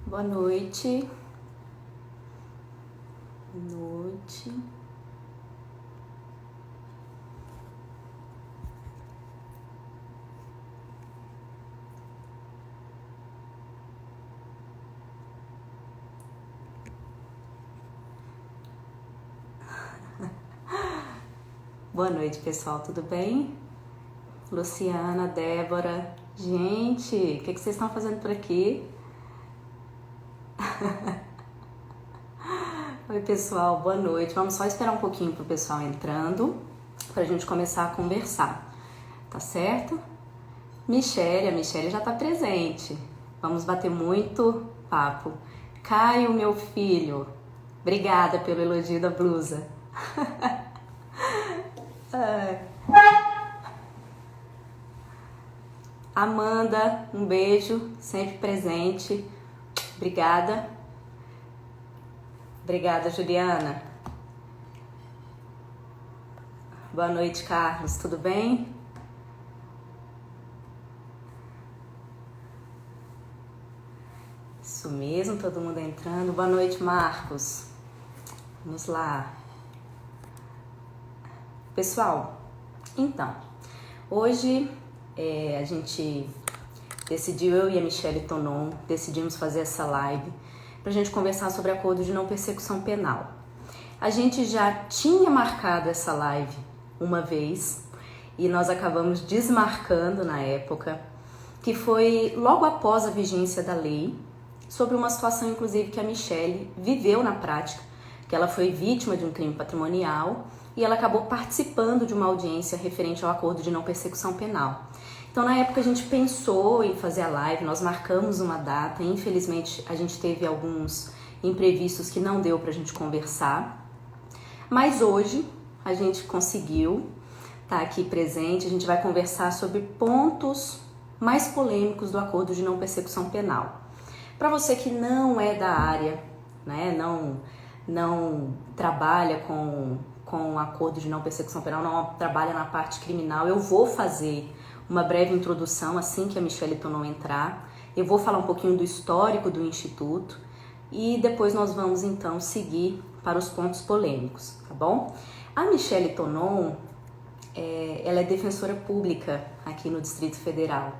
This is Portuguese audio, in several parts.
Boa noite. Boa noite. Boa noite, pessoal. Tudo bem? Luciana, Débora. Gente, o que vocês estão fazendo por aqui? Oi, pessoal. Boa noite. Vamos só esperar um pouquinho pro pessoal entrando pra gente começar a conversar. Tá certo? A Michele já tá presente. Vamos bater muito papo. Caio, meu filho. Obrigada pelo elogio da blusa. Amanda, um beijo, sempre presente. Obrigada. Obrigada, Juliana. Boa noite, Carlos. Tudo bem? Isso mesmo, todo mundo entrando. Boa noite, Marcos. Vamos lá. Pessoal, então, hoje a gente decidiu, eu e a Michele Tonon, decidimos fazer essa live para a gente conversar sobre acordo de não persecução penal. A gente já tinha marcado essa live uma vez e nós acabamos desmarcando na época, que foi logo após a vigência da lei, sobre uma situação inclusive que a Michele viveu na prática, que ela foi vítima de um crime patrimonial e ela acabou participando de uma audiência referente ao acordo de não persecução penal. Então, na época, a gente pensou em fazer a live, nós marcamos uma data, infelizmente, a gente teve alguns imprevistos que não deu pra gente conversar, mas hoje a gente conseguiu estar aqui presente, a gente vai conversar sobre pontos mais polêmicos do acordo de não persecução penal. Para você que não é da área, né, não trabalha com acordo de não persecução penal, não trabalha na parte criminal, eu vou fazer uma breve introdução assim que a Michele Tonon entrar. Eu vou falar um pouquinho do histórico do Instituto e depois nós vamos então seguir para os pontos polêmicos, tá bom? A Michele Tonon, ela é defensora pública aqui no Distrito Federal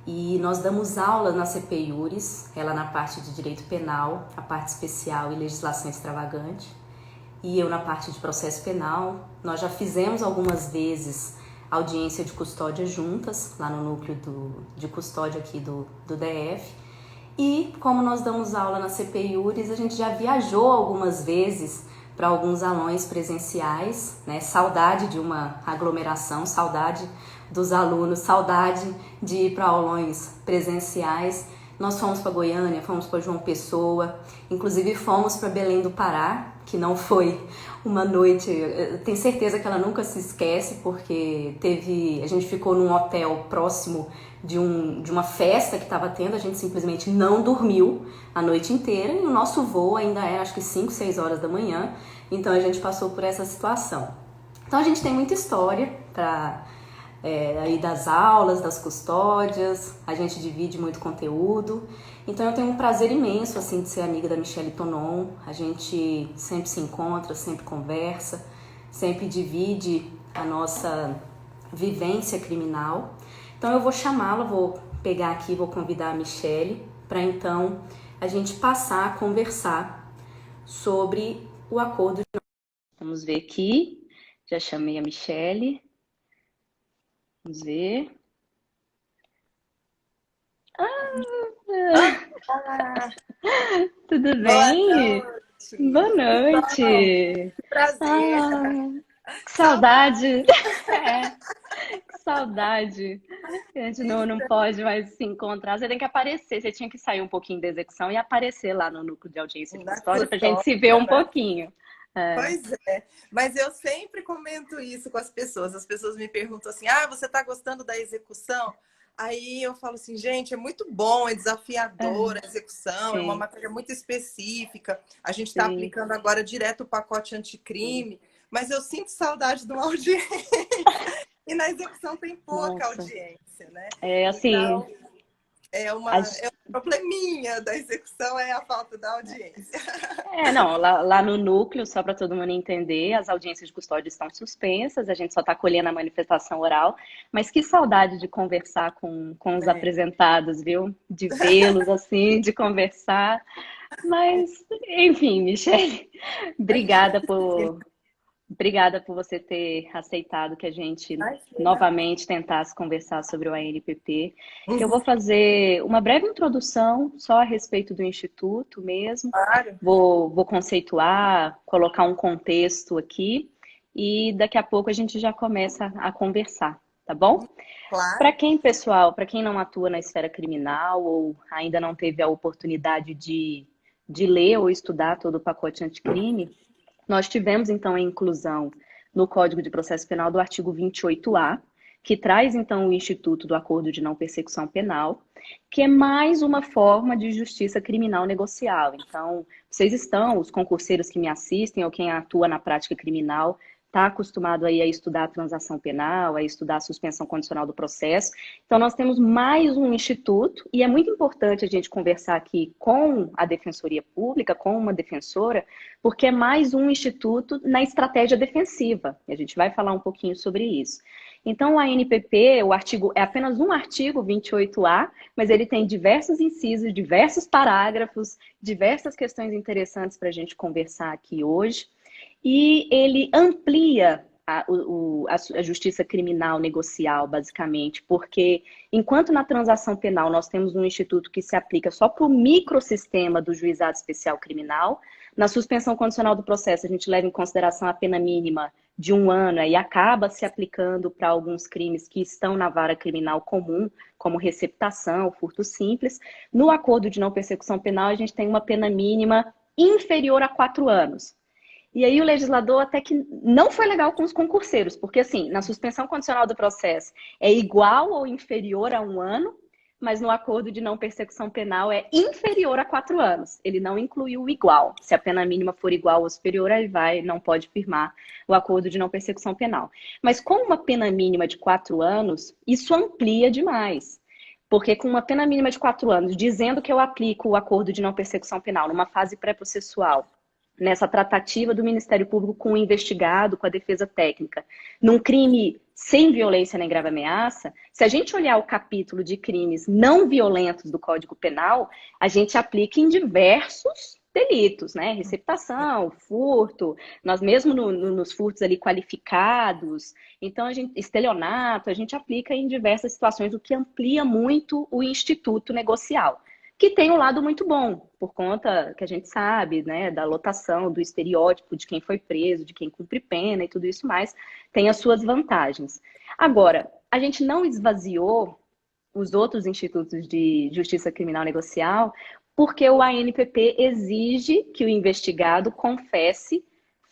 e nós damos aula na CPI Iuris, ela na parte de Direito Penal, a parte especial e legislação extravagante, e eu na parte de processo penal. Nós já fizemos algumas vezes audiência de custódia juntas, lá no núcleo de custódia aqui do DF. E como nós damos aula na CPI Iuris, a gente já viajou algumas vezes para alguns aulões presenciais, né? Saudade de uma aglomeração, saudade dos alunos, saudade de ir para aulões presenciais. Nós fomos para Goiânia, fomos para João Pessoa, inclusive fomos para Belém do Pará, que não foi uma noite, eu tenho certeza que ela nunca se esquece, porque a gente ficou num hotel próximo de uma festa que estava tendo, a gente simplesmente não dormiu a noite inteira e o nosso voo ainda era acho que 5, 6 horas da manhã, então a gente passou por essa situação. Então a gente tem muita história para aí das aulas, das custódias, a gente divide muito conteúdo. Então eu tenho um prazer imenso assim de ser amiga da Michele Tonon. A gente sempre se encontra, sempre conversa, sempre divide a nossa vivência criminal. Então eu vou chamá-la, vou pegar aqui, vou convidar a Michele para então a gente passar a conversar sobre o acordo de... Vamos ver aqui, já chamei a Michele. Vamos ver. Ah, Tudo boa bem? noite. Boa Então, noite. que prazer. Que Saudade. saudade. É, que saudade. A gente não pode mais se encontrar. Você tem que aparecer. Você tinha que sair um pouquinho da execução e aparecer lá no núcleo de audiência de Na custódia para a gente se ver custódia, um né? pouquinho. É. Pois é. Mas eu sempre comento isso com as pessoas. As pessoas me perguntam assim: ah, você está gostando da execução? Aí eu falo assim, gente, é muito bom, é desafiador a execução, é uma Sim, matéria muito específica. A gente está sim, aplicando agora direto o pacote sim. anticrime, mas eu sinto saudade de uma audiência. E na execução tem pouca Nossa. audiência, né? É assim, Então, é a uma. probleminha da execução é a falta da audiência. Não, lá no núcleo, só para todo mundo entender, as audiências de custódia estão suspensas, a gente só está colhendo a manifestação oral, mas que saudade de conversar com os É. apresentados, viu? De vê-los assim, de conversar. Mas, enfim, Michele, obrigada Obrigada por você ter aceitado que a gente Imagina. novamente tentasse conversar sobre o ANPP. Eu vou Uhum, fazer uma breve introdução só a respeito do Instituto mesmo. claro, Vou conceituar, colocar um contexto aqui e daqui a pouco a gente já começa a conversar, tá bom? Para claro. quem, pessoal, para quem não atua na esfera criminal ou ainda não teve a oportunidade de ler ou estudar todo o pacote anticrime, nós tivemos, então, a inclusão no Código de Processo Penal do artigo 28A, que traz, então, o Instituto do Acordo de Não Persecução Penal, que é mais uma forma de justiça criminal negocial. Então, os concurseiros que me assistem ou quem atua na prática criminal, está acostumado aí a estudar a transação penal, a estudar a suspensão condicional do processo. Então, nós temos mais um instituto, e é muito importante a gente conversar aqui com a Defensoria Pública, com uma defensora, porque é mais um instituto na estratégia defensiva. E a gente vai falar um pouquinho sobre isso. Então, o ANPP, o artigo, é apenas um artigo 28A, mas ele tem diversos incisos, diversos parágrafos, diversas questões interessantes para a gente conversar aqui hoje. E ele amplia a justiça criminal negocial, basicamente, porque enquanto na transação penal nós temos um instituto que se aplica só para o microsistema do juizado especial criminal, na suspensão condicional do processo a gente leva em consideração a pena mínima de 1 ano e acaba se aplicando para alguns crimes que estão na vara criminal comum, como receptação, furto simples. No acordo de não persecução penal a gente tem uma pena mínima inferior a 4 anos. E aí o legislador até que não foi legal com os concurseiros, porque assim, na suspensão condicional do processo é igual ou inferior a 1 ano, mas no acordo de não persecução penal é inferior a 4 anos. Ele não incluiu o igual. Se a pena mínima for igual ou superior, ele não pode firmar o acordo de não persecução penal. Mas com uma pena mínima de 4 anos, isso amplia demais. Porque com uma pena mínima de 4 anos, dizendo que eu aplico o acordo de não persecução penal numa fase pré-processual, nessa tratativa do Ministério Público com o investigado, com a defesa técnica, num crime sem violência nem grave ameaça, se a gente olhar o capítulo de crimes não violentos do Código Penal, a gente aplica em diversos delitos, né? Receptação, furto, nós mesmo nos furtos ali qualificados, então estelionato, a gente aplica em diversas situações, o que amplia muito o instituto negocial, que tem um lado muito bom, por conta que a gente sabe, né, da lotação, do estereótipo de quem foi preso, de quem cumpre pena e tudo isso mais, tem as suas vantagens. Agora, a gente não esvaziou os outros institutos de justiça criminal negocial, porque o ANPP exige que o investigado confesse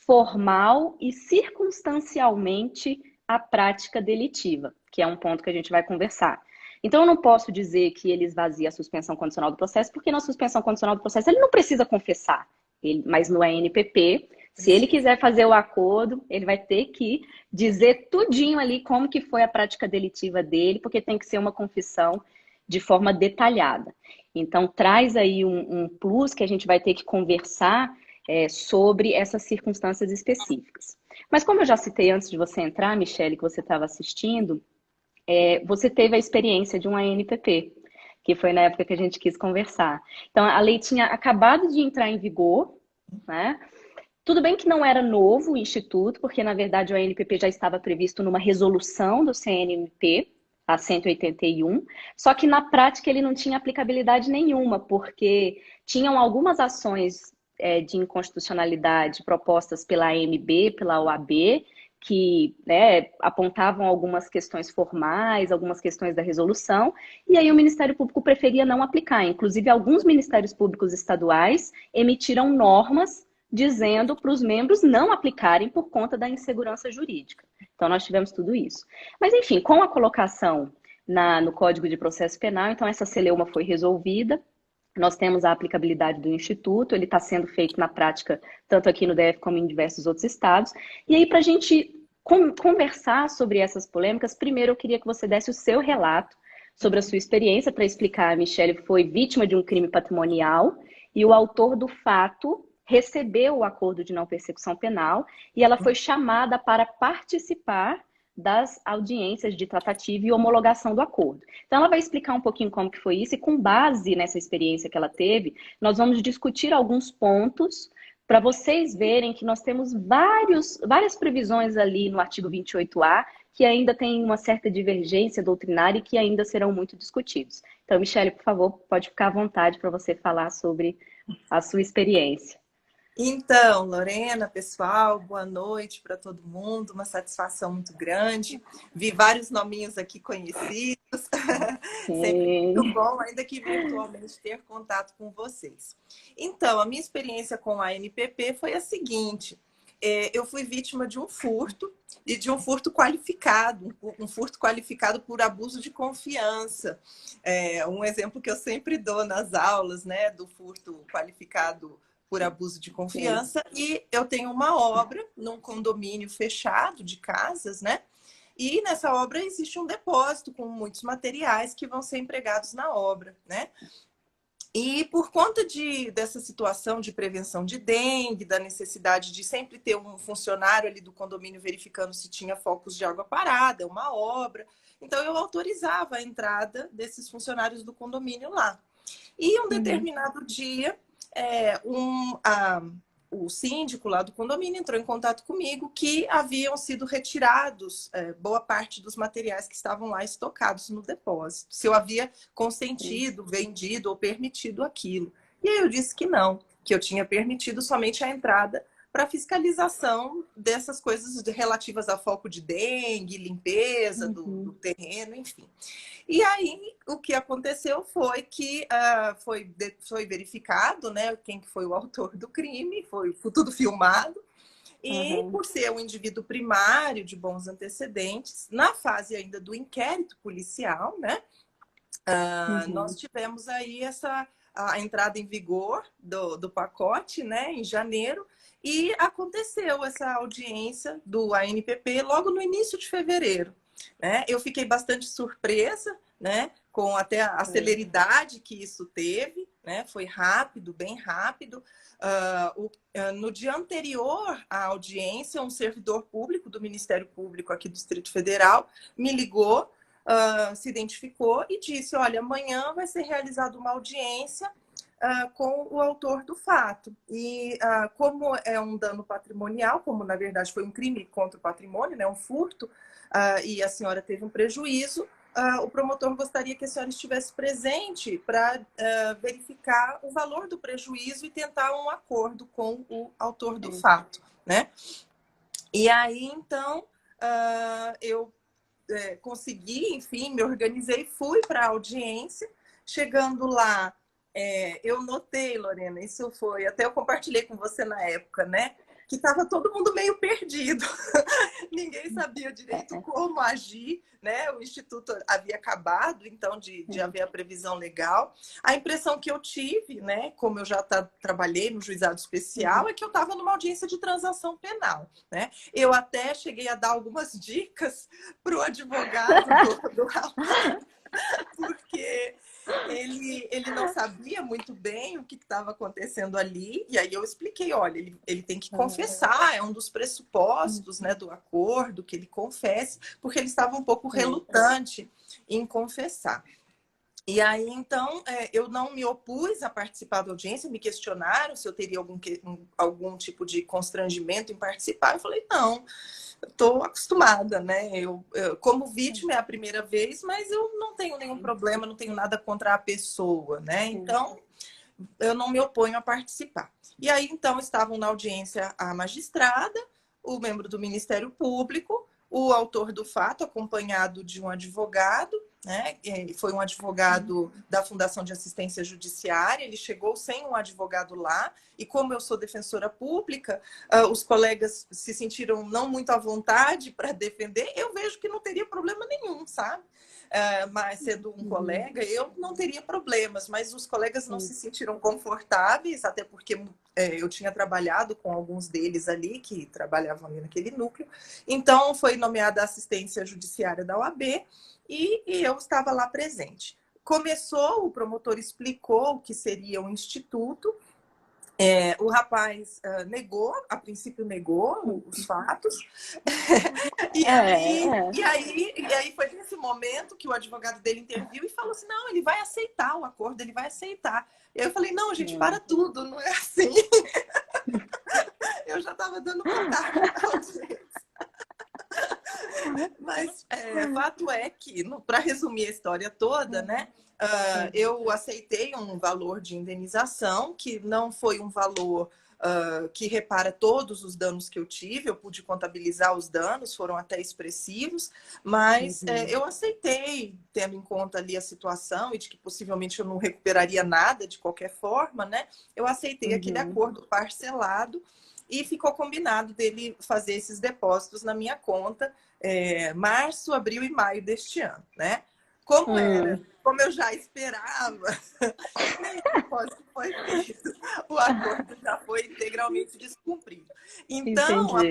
formal e circunstancialmente a prática delitiva, que é um ponto que a gente vai conversar. Então, eu não posso dizer que ele esvazia a suspensão condicional do processo, porque na suspensão condicional do processo ele não precisa confessar. Mas no ANPP, se ele quiser fazer o acordo, ele vai ter que dizer tudinho ali como que foi a prática delitiva dele, porque tem que ser uma confissão de forma detalhada. Então, traz aí um plus que a gente vai ter que conversar sobre essas circunstâncias específicas. Mas como eu já citei antes de você entrar, Michele, que você estava assistindo, você teve a experiência de um ANPP, que foi na época que a gente quis conversar. Então, a lei tinha acabado de entrar em vigor, né? Tudo bem que não era novo o Instituto, porque, na verdade, o ANPP já estava previsto numa resolução do CNMP, a 181, só que, na prática, ele não tinha aplicabilidade nenhuma, porque tinham algumas ações de inconstitucionalidade propostas pela AMB, pela OAB, que apontavam algumas questões formais, algumas questões da resolução, e aí o Ministério Público preferia não aplicar. Inclusive, alguns ministérios públicos estaduais emitiram normas dizendo para os membros não aplicarem por conta da insegurança jurídica. Então, nós tivemos tudo isso. Mas, enfim, com a colocação no Código de Processo Penal, então essa celeuma foi resolvida. Nós temos a aplicabilidade do Instituto, ele está sendo feito na prática, tanto aqui no DF como em diversos outros estados. E aí, para a gente conversar sobre essas polêmicas, primeiro eu queria que você desse o seu relato sobre a sua experiência. Para explicar, a Michelle foi vítima de um crime patrimonial e o autor do fato recebeu o acordo de não persecução penal e ela foi chamada para participar das audiências de tratativa e homologação do acordo. Então, ela vai explicar um pouquinho como que foi isso e, com base nessa experiência que ela teve, nós vamos discutir alguns pontos para vocês verem que nós temos várias previsões ali no artigo 28A que ainda tem uma certa divergência doutrinária e que ainda serão muito discutidos. Então, Michelle, por favor, pode ficar à vontade para você falar sobre a sua experiência. Então, Lorena, pessoal, boa noite para todo mundo, uma satisfação muito grande. Vi vários nominhos aqui conhecidos, sempre muito bom, ainda que virtualmente, ter contato com vocês. Então, a minha experiência com a NPP foi a seguinte: eu fui vítima de um furto e de um furto qualificado, um furto qualificado por abuso de confiança. Um exemplo que eu sempre dou nas aulas, né, do furto qualificado por abuso de confiança. E eu tenho uma obra num condomínio fechado de casas, né? E nessa obra existe um depósito com muitos materiais que vão ser empregados na obra, né? E por conta dessa situação de prevenção de dengue, da necessidade de sempre ter um funcionário ali do condomínio verificando se tinha focos de água parada, uma obra, então eu autorizava a entrada desses funcionários do condomínio lá. E um determinado dia, o síndico lá do condomínio entrou em contato comigo que haviam sido retirados boa parte dos materiais que estavam lá estocados no depósito. Se eu havia consentido, vendido ou permitido aquilo. E aí eu disse que não, que eu tinha permitido somente a entrada para fiscalização dessas coisas relativas a foco de dengue, limpeza do terreno, enfim. E aí, o que aconteceu foi que foi verificado, né, quem que foi o autor do crime, foi tudo filmado. E por ser um indivíduo primário de bons antecedentes, na fase ainda do inquérito policial, né, nós tivemos aí a entrada em vigor do pacote, né, em janeiro, e aconteceu essa audiência do ANPP logo no início de fevereiro. Né? Eu fiquei bastante surpresa, né, com até a celeridade que isso teve, né? Foi rápido, bem rápido. No dia anterior à audiência, um servidor público do Ministério Público aqui do Distrito Federal me ligou, se identificou e disse: olha, amanhã vai ser realizada uma audiência com o autor do fato. E como é um dano patrimonial, como na verdade foi um crime contra o patrimônio, né, um furto, e a senhora teve um prejuízo, o promotor gostaria que a senhora estivesse presente para verificar o valor do prejuízo e tentar um acordo com o autor do fato, né? E aí, então, eu consegui, enfim, me organizei, fui para a audiência. Chegando lá, eu notei, Lorena, isso foi, até eu compartilhei com você na época, né? Que estava todo mundo meio perdido. Ninguém sabia direito como agir, né? O Instituto havia acabado, então, de haver a previsão legal. A impressão que eu tive, né? Como eu já trabalhei no juizado especial, é que eu estava numa audiência de transação penal, né? Eu até cheguei a dar algumas dicas para o advogado do rapaz, porque ele não sabia muito bem o que estava acontecendo ali, e aí eu expliquei: olha, ele tem que confessar, é um dos pressupostos, né, do acordo, que ele confesse, porque ele estava um pouco relutante em confessar. E aí, então, eu não me opus a participar da audiência, me questionaram se eu teria algum tipo de constrangimento em participar. Eu falei: não, estou acostumada, né? Eu, como vítima, é a primeira vez, mas eu não tenho nenhum problema, não tenho nada contra a pessoa, né? Então, eu não me oponho a participar. E aí, então, estavam na audiência a magistrada, o membro do Ministério Público, o autor do fato, acompanhado de um advogado, né? Foi um advogado da Fundação de Assistência Judiciária. Ele chegou sem um advogado lá, e como eu sou defensora pública, os colegas se sentiram não muito à vontade para defender. Eu vejo que não teria problema nenhum, sabe? mas sendo um colega, eu não teria problemas, mas os colegas não Sim. se sentiram confortáveis, até porque eu tinha trabalhado com alguns deles ali, que trabalhavam ali naquele núcleo. Então, foi nomeada a assistência judiciária da OAB e eu estava lá presente. Começou, o promotor explicou o que seria o instituto. O rapaz negou, a princípio negou os fatos. E É, aí, é. e aí, e aí foi nesse momento que o advogado dele interviu e falou assim: não, ele vai aceitar o acordo, ele vai aceitar. E eu falei: não, gente, para tudo, não é assim. Eu já estava dando pitaco na audiência. Mas fato é que, para resumir a história toda, né? Eu aceitei um valor de indenização, que não foi um valor que repara todos os danos que eu tive. Eu pude contabilizar os danos, foram até expressivos, mas eu aceitei, tendo em conta ali a situação e de que possivelmente eu não recuperaria nada de qualquer forma, né? Eu aceitei aquele acordo parcelado e ficou combinado dele fazer esses depósitos na minha conta março, abril e maio deste ano, né? Como eu já esperava, nem depósito foi feito. O acordo já foi integralmente descumprido. Então, Entendi.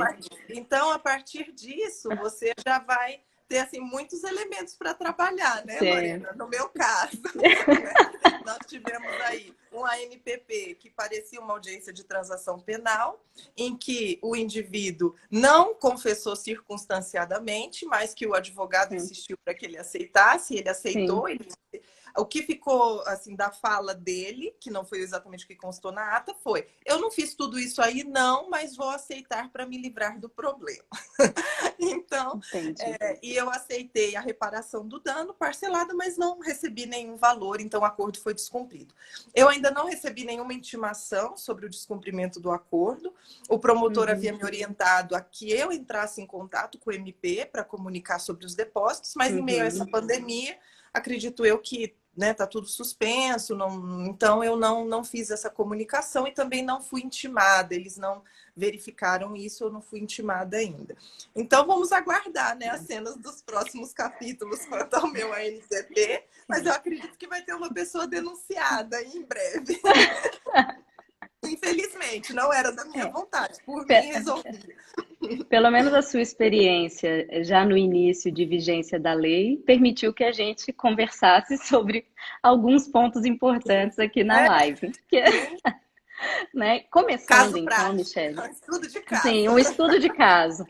a partir disso, você já vai ter assim, muitos elementos para trabalhar, né, Sim. Lorena? No meu caso, né? Nós tivemos aí um ANPP que parecia uma audiência de transação penal, em que o indivíduo não confessou circunstanciadamente, mas que o advogado Sim. insistiu para que ele aceitasse, ele Sim. aceitou. O que ficou assim da fala dele, que não foi exatamente o que constou na ata, foi: eu não fiz tudo isso aí, não, mas vou aceitar para me livrar do problema. Então, Entendi. e eu aceitei a reparação do dano parcelada, mas não recebi nenhum valor, então o acordo foi descumprido. Eu ainda não recebi nenhuma intimação sobre o descumprimento do acordo. O promotor havia me orientado a que eu entrasse em contato com o MP para comunicar sobre os depósitos, mas em meio a essa pandemia, acredito eu que tá tudo suspenso, então eu não fiz essa comunicação e também não fui intimada, eles não verificaram isso, eu não fui intimada ainda. Então vamos aguardar, né, as cenas dos próximos capítulos quanto ao meu ANPP, mas eu acredito que vai ter uma pessoa denunciada em breve. Infelizmente, não era da minha vontade, por mim resolvi. Pelo menos a sua experiência já no início de vigência da lei permitiu que a gente conversasse sobre alguns pontos importantes aqui na live. Sim. Né? Começando Caso então, prático, Michele. estudo de Sim, caso. um estudo de caso.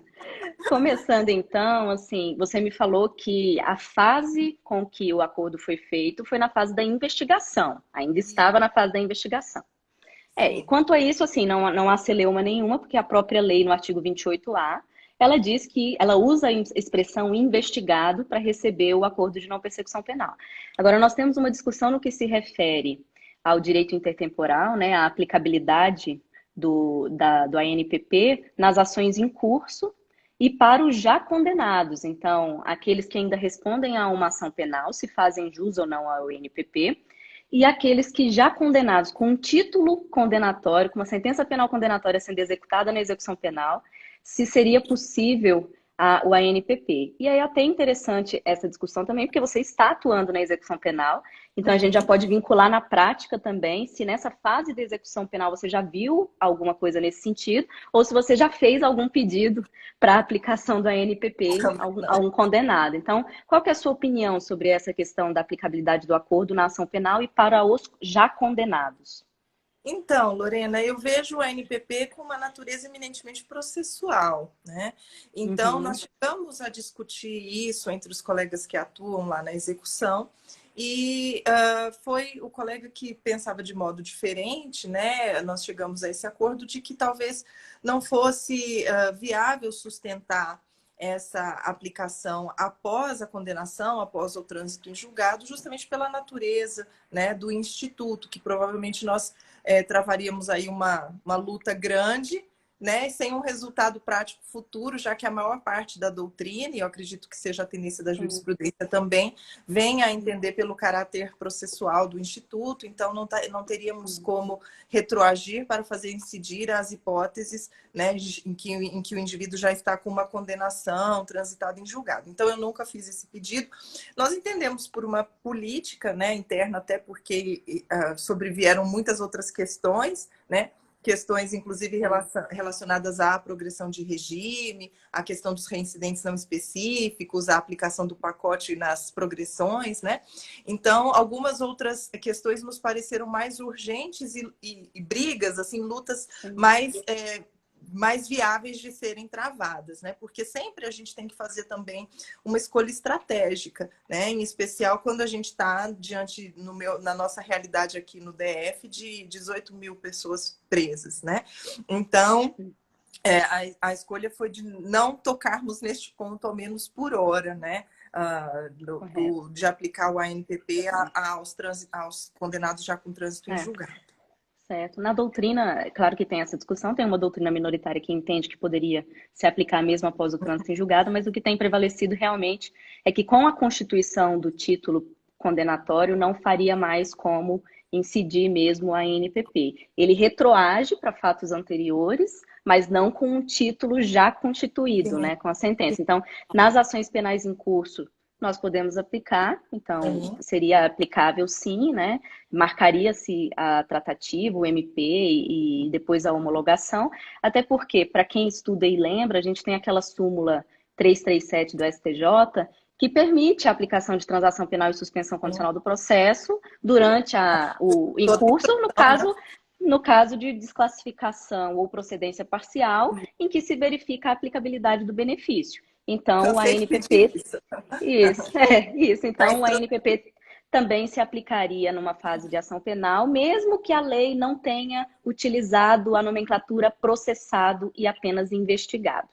Começando então, assim, você me falou que a fase com que o acordo foi feito foi na fase da investigação. Ainda estava na fase da investigação. E Sim. quanto a isso, assim, não há celeuma nenhuma, porque a própria lei, no artigo 28A, ela diz que ela usa a expressão investigado para receber o acordo de não persecução penal. Agora, nós temos uma discussão no que se refere ao direito intertemporal, né, a aplicabilidade do ANPP nas ações em curso e para os já condenados. Então, aqueles que ainda respondem a uma ação penal, se fazem jus ou não ao ANPP, e aqueles que já condenados com um título condenatório, com uma sentença penal condenatória sendo executada na execução penal, se seria possível o ANPP. E aí é até interessante essa discussão também, porque você está atuando na execução penal, então a gente já pode vincular na prática também, se nessa fase de execução penal você já viu alguma coisa nesse sentido, ou se você já fez algum pedido para a aplicação do ANPP a um condenado. Então, qual que é a sua opinião sobre essa questão da aplicabilidade do acordo na ação penal e para os já condenados? Então, Lorena, eu vejo o ANPP com uma natureza eminentemente processual, né? Então, nós chegamos a discutir isso entre os colegas que atuam lá na execução e foi o colega que pensava de modo diferente, né? Nós chegamos a esse acordo de que talvez não fosse viável sustentar essa aplicação após a condenação, após o trânsito em julgado, justamente pela natureza, né, do instituto, que provavelmente nós travaríamos aí uma luta grande né, sem um resultado prático futuro, já que a maior parte da doutrina, e eu acredito que seja a tendência da jurisprudência também, vem a entender pelo caráter processual do Instituto, então não teríamos como retroagir para fazer incidir as hipóteses, né, em que o indivíduo já está com uma condenação transitada em julgado. Então, eu nunca fiz esse pedido. Nós entendemos por uma política, né, interna, até porque sobrevieram muitas outras questões, né, questões, inclusive, relacionadas à progressão de regime, a questão dos reincidentes não específicos, a aplicação do pacote nas progressões, né? Então, algumas outras questões nos pareceram mais urgentes e brigas, assim, lutas mais viáveis de serem travadas, né? Porque sempre a gente tem que fazer também uma escolha estratégica, né? Em especial quando a gente está diante, na nossa realidade aqui no DF, de 18 mil pessoas presas, né? Então, a escolha foi de não tocarmos neste ponto, ao menos por hora, né? De aplicar o ANPP aos condenados já com trânsito em julgado. Certo. Na doutrina, é claro que tem essa discussão, tem uma doutrina minoritária que entende que poderia se aplicar mesmo após o trânsito em julgado, mas o que tem prevalecido realmente é que com a constituição do título condenatório não faria mais como incidir mesmo a NPP. Ele retroage para fatos anteriores, mas não com um título já constituído, né, com a sentença. Então, nas ações penais em curso, nós podemos aplicar, então seria aplicável sim, né? Marcaria-se a tratativa, o MP e depois a homologação, até porque, para quem estuda e lembra, a gente tem aquela súmula 337 do STJ, que permite a aplicação de transação penal e suspensão condicional do processo durante o em curso, no caso de desclassificação ou procedência parcial, em que se verifica a aplicabilidade do benefício. Então, a NPP... Isso. Então, a NPP também se aplicaria numa fase de ação penal, mesmo que a lei não tenha utilizado a nomenclatura processado e apenas investigado.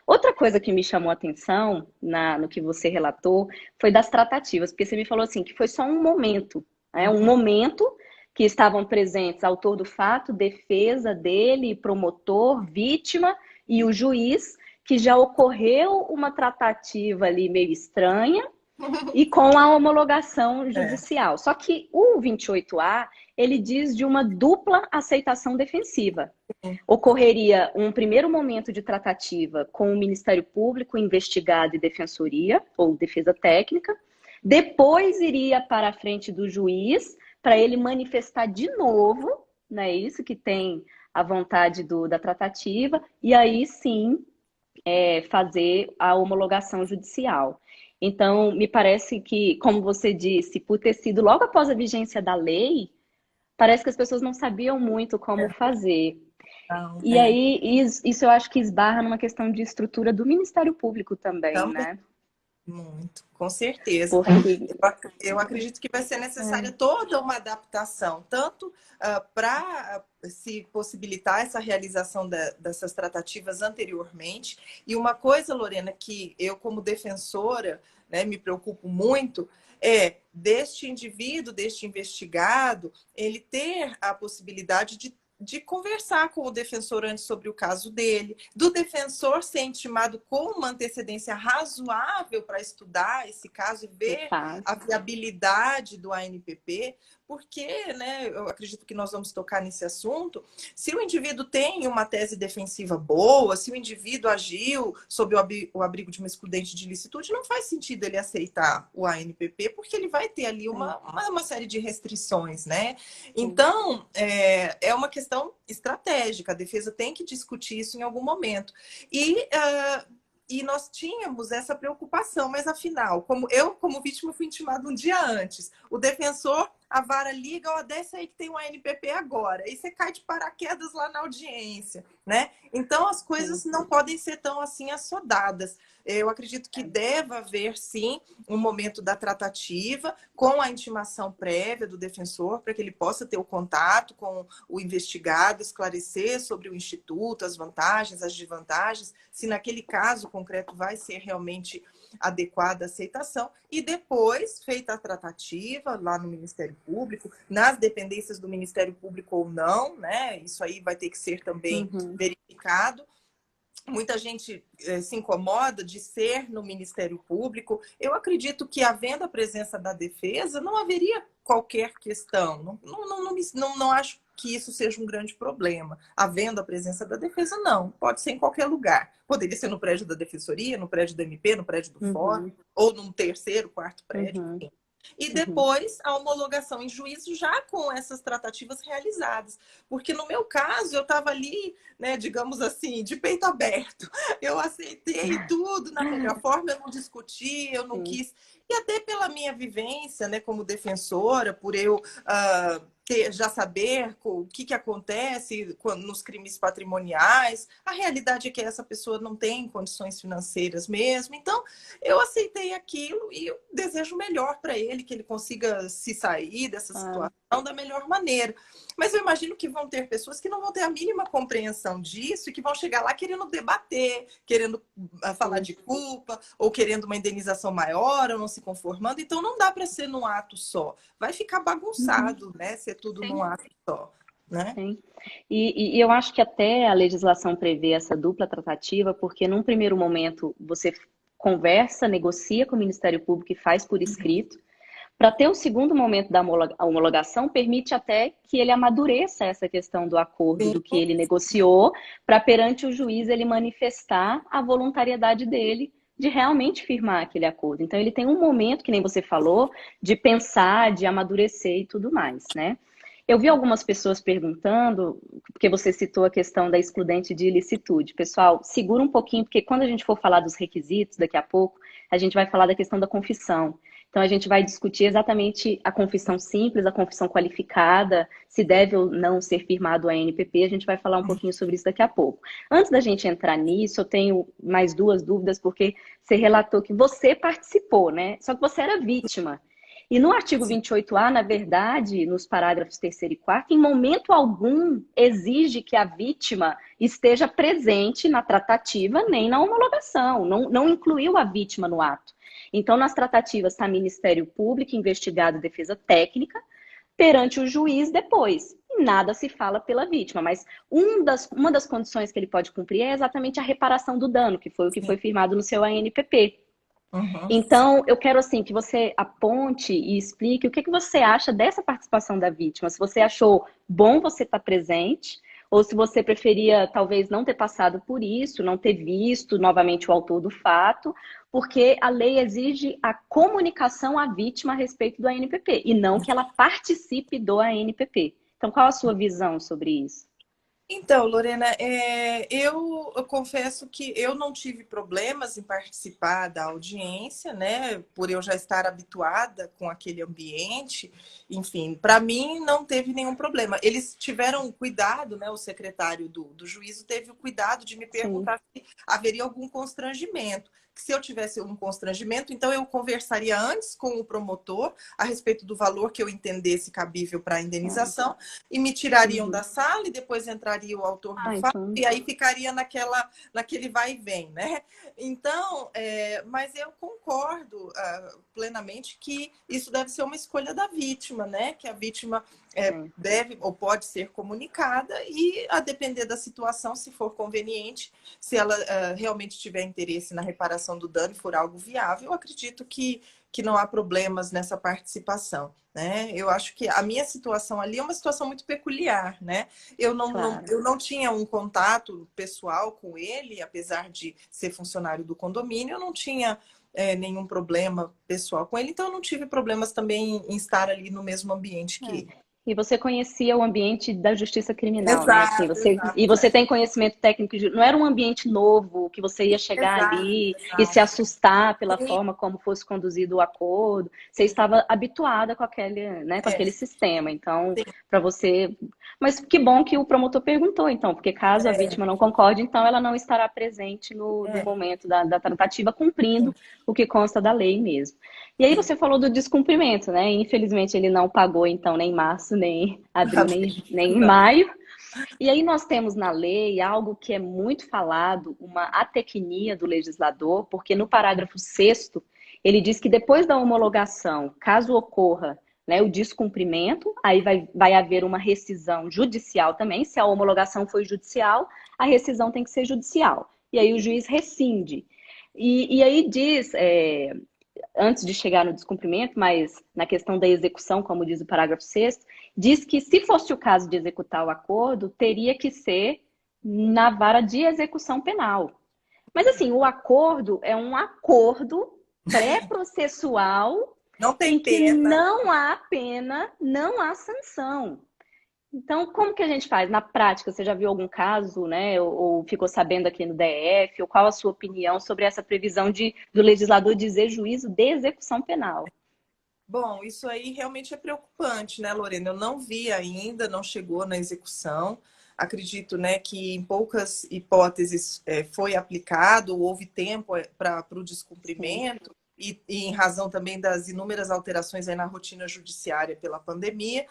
Outra coisa que me chamou a atenção no que você relatou foi das tratativas, porque você me falou assim, que foi só um momento, né? Um momento que estavam presentes autor do fato, defesa dele, promotor, vítima e o juiz, que já ocorreu uma tratativa ali meio estranha e com a homologação judicial. Só que o 28A, ele diz de uma dupla aceitação defensiva. Ocorreria um primeiro momento de tratativa com o Ministério Público, investigado e defensoria, ou defesa técnica. Depois iria para a frente do juiz, para ele manifestar de novo, né, isso que tem a vontade da tratativa, e aí sim fazer a homologação judicial. Então, me parece que, como você disse, por ter sido logo após a vigência da lei, parece que as pessoas não sabiam muito como fazer. E aí, isso eu acho que esbarra numa questão de estrutura do Ministério Público também, né? Muito, com certeza. Eu acredito que vai ser necessária toda uma adaptação, tanto para se possibilitar essa realização dessas tratativas anteriormente. E uma coisa, Lorena, que eu, como defensora, né, me preocupo muito, deste indivíduo, deste investigado, ele ter a possibilidade de conversar com o defensor antes sobre o caso dele, do defensor ser intimado com uma antecedência razoável para estudar esse caso e ver a viabilidade do ANPP, porque, né, eu acredito que nós vamos tocar nesse assunto, se o indivíduo tem uma tese defensiva boa, se o indivíduo agiu sob o abrigo de uma excludente de ilicitude, não faz sentido ele aceitar o ANPP, porque ele vai ter ali uma série de restrições, né? Então, é uma questão estratégica, a defesa tem que discutir isso em algum momento. E nós tínhamos essa preocupação, mas afinal, como vítima, fui intimada um dia antes. O defensor, a vara liga, desce aí que tem um ANPP agora. Aí você cai de paraquedas lá na audiência, né? Então, as coisas não podem ser tão assim assodadas. Eu acredito que deve haver, sim, um momento da tratativa com a intimação prévia do defensor, para que ele possa ter o contato com o investigado, esclarecer sobre o instituto, as vantagens, as desvantagens, se naquele caso concreto vai ser realmente adequada aceitação, e depois, feita a tratativa lá no Ministério Público, nas dependências do Ministério Público ou não, né? Isso aí vai ter que ser também verificado. Muita gente se incomoda de ser no Ministério Público. Eu acredito que, havendo a presença da defesa, não haveria qualquer questão. Não acho que isso seja um grande problema. Havendo a presença da defesa, não. Pode ser em qualquer lugar. Poderia ser no prédio da Defensoria, no prédio do MP, no prédio do Fórum, ou num terceiro, quarto prédio, enfim. E depois a homologação em juízo já com essas tratativas realizadas. Porque no meu caso, eu estava ali, né, digamos assim, de peito aberto. Eu aceitei tudo na melhor forma, eu não discuti, eu não quis. E até pela minha vivência, né, como defensora, por eu já saber o que acontece nos crimes patrimoniais, a realidade é que essa pessoa não tem condições financeiras mesmo. Então, eu aceitei aquilo e eu desejo o melhor para ele, que ele consiga se sair dessa situação da melhor maneira. Mas eu imagino que vão ter pessoas que não vão ter a mínima compreensão disso e que vão chegar lá querendo debater, querendo falar de culpa, ou querendo uma indenização maior, ou não se conformando. Então, não dá para ser num ato só. Vai ficar bagunçado, né? Ser tudo num ato só, né? Sim. E eu acho que até a legislação prevê essa dupla tratativa, porque num primeiro momento você conversa, negocia com o Ministério Público e faz por escrito. Para ter o segundo momento da homologação, permite até que ele amadureça essa questão do acordo, do que ele negociou, para perante o juiz ele manifestar a voluntariedade dele de realmente firmar aquele acordo. Então ele tem um momento, que nem você falou, de pensar, de amadurecer e tudo mais, né? Eu vi algumas pessoas perguntando, porque você citou a questão da excludente de ilicitude. Pessoal, segura um pouquinho, porque quando a gente for falar dos requisitos daqui a pouco, a gente vai falar da questão da confissão. Então, a gente vai discutir exatamente a confissão simples, a confissão qualificada, se deve ou não ser firmado a ANPP. A gente vai falar um pouquinho sobre isso daqui a pouco. Antes da gente entrar nisso, eu tenho mais duas dúvidas, porque você relatou que você participou, né? Só que você era vítima. E no artigo 28A, na verdade, nos parágrafos 3º e 4º, em momento algum exige que a vítima esteja presente na tratativa nem na homologação. Não incluiu a vítima no ato. Então, nas tratativas está Ministério Público, investigado, defesa técnica, perante o juiz depois. E nada se fala pela vítima, mas uma das condições que ele pode cumprir é exatamente a reparação do dano, que foi o que foi firmado no seu ANPP. Então, eu quero assim que você aponte e explique o que você acha dessa participação da vítima. Se você achou bom você estar presente, ou se você preferia talvez não ter passado por isso, não ter visto novamente o autor do fato, porque a lei exige a comunicação à vítima a respeito do ANPP, e não que ela participe do ANPP. Então, qual a sua visão sobre isso? Então, Lorena, eu confesso que eu não tive problemas em participar da audiência, né? Por eu já estar habituada com aquele ambiente. Enfim, para mim não teve nenhum problema. Eles tiveram cuidado, né? O secretário do juízo teve o cuidado de me perguntar se haveria algum constrangimento. Que se eu tivesse um constrangimento, então eu conversaria antes com o promotor a respeito do valor que eu entendesse cabível para a indenização e me tirariam da sala e depois entraria o autor do fato e aí ficaria naquele vai e vem, né? Então, mas eu concordo plenamente que isso deve ser uma escolha da vítima, né? Que a vítima deve ou pode ser comunicada e, a depender da situação, se for conveniente, se ela realmente tiver interesse na reparação do dano e for algo viável, eu acredito que não há problemas nessa participação, né? Eu acho que a minha situação ali é uma situação muito peculiar, né? Eu não tinha um contato pessoal com ele, apesar de ser funcionário do condomínio, eu não tinha nenhum problema pessoal com ele, então eu não tive problemas também em estar ali no mesmo ambiente que ele. E você conhecia o ambiente da justiça criminal, Exato, né? Assim, e você tem conhecimento técnico, não era um ambiente novo que você ia chegar ali e se assustar pela forma como fosse conduzido o acordo. Você estava habituada com aquele, né, com aquele sistema. Então, para você... Mas que bom que o promotor perguntou, então, porque caso a vítima não concorde, então ela não estará presente no momento da tratativa, cumprindo o que consta da lei mesmo. E aí você falou do descumprimento, né? Infelizmente ele não pagou, então, nem em março, nem abril, nem em maio. E aí nós temos na lei algo que é muito falado, uma atecnia do legislador, porque no parágrafo 6º, ele diz que depois da homologação, caso ocorra, né, o descumprimento, aí vai haver uma rescisão judicial também. Se a homologação foi judicial, a rescisão tem que ser judicial. E aí o juiz rescinde. E aí diz, antes de chegar no descumprimento, mas na questão da execução, como diz o parágrafo 6º, diz que se fosse o caso de executar o acordo, teria que ser na vara de execução penal. Mas assim, o acordo é um acordo pré-processual Não tem em que pena. não há pena, não há sanção. Então, como que a gente faz? Na prática, você já viu algum caso, né? Ou ficou sabendo aqui no DF? Ou qual a sua opinião sobre essa previsão do legislador dizer juízo de execução penal? Bom, isso aí realmente é preocupante, né, Lorena? Eu não vi ainda, não chegou na execução. Acredito, né, que em poucas hipóteses foi aplicado, houve tempo para o Sim, descumprimento, e em razão também das inúmeras alterações aí na rotina judiciária pela pandemia,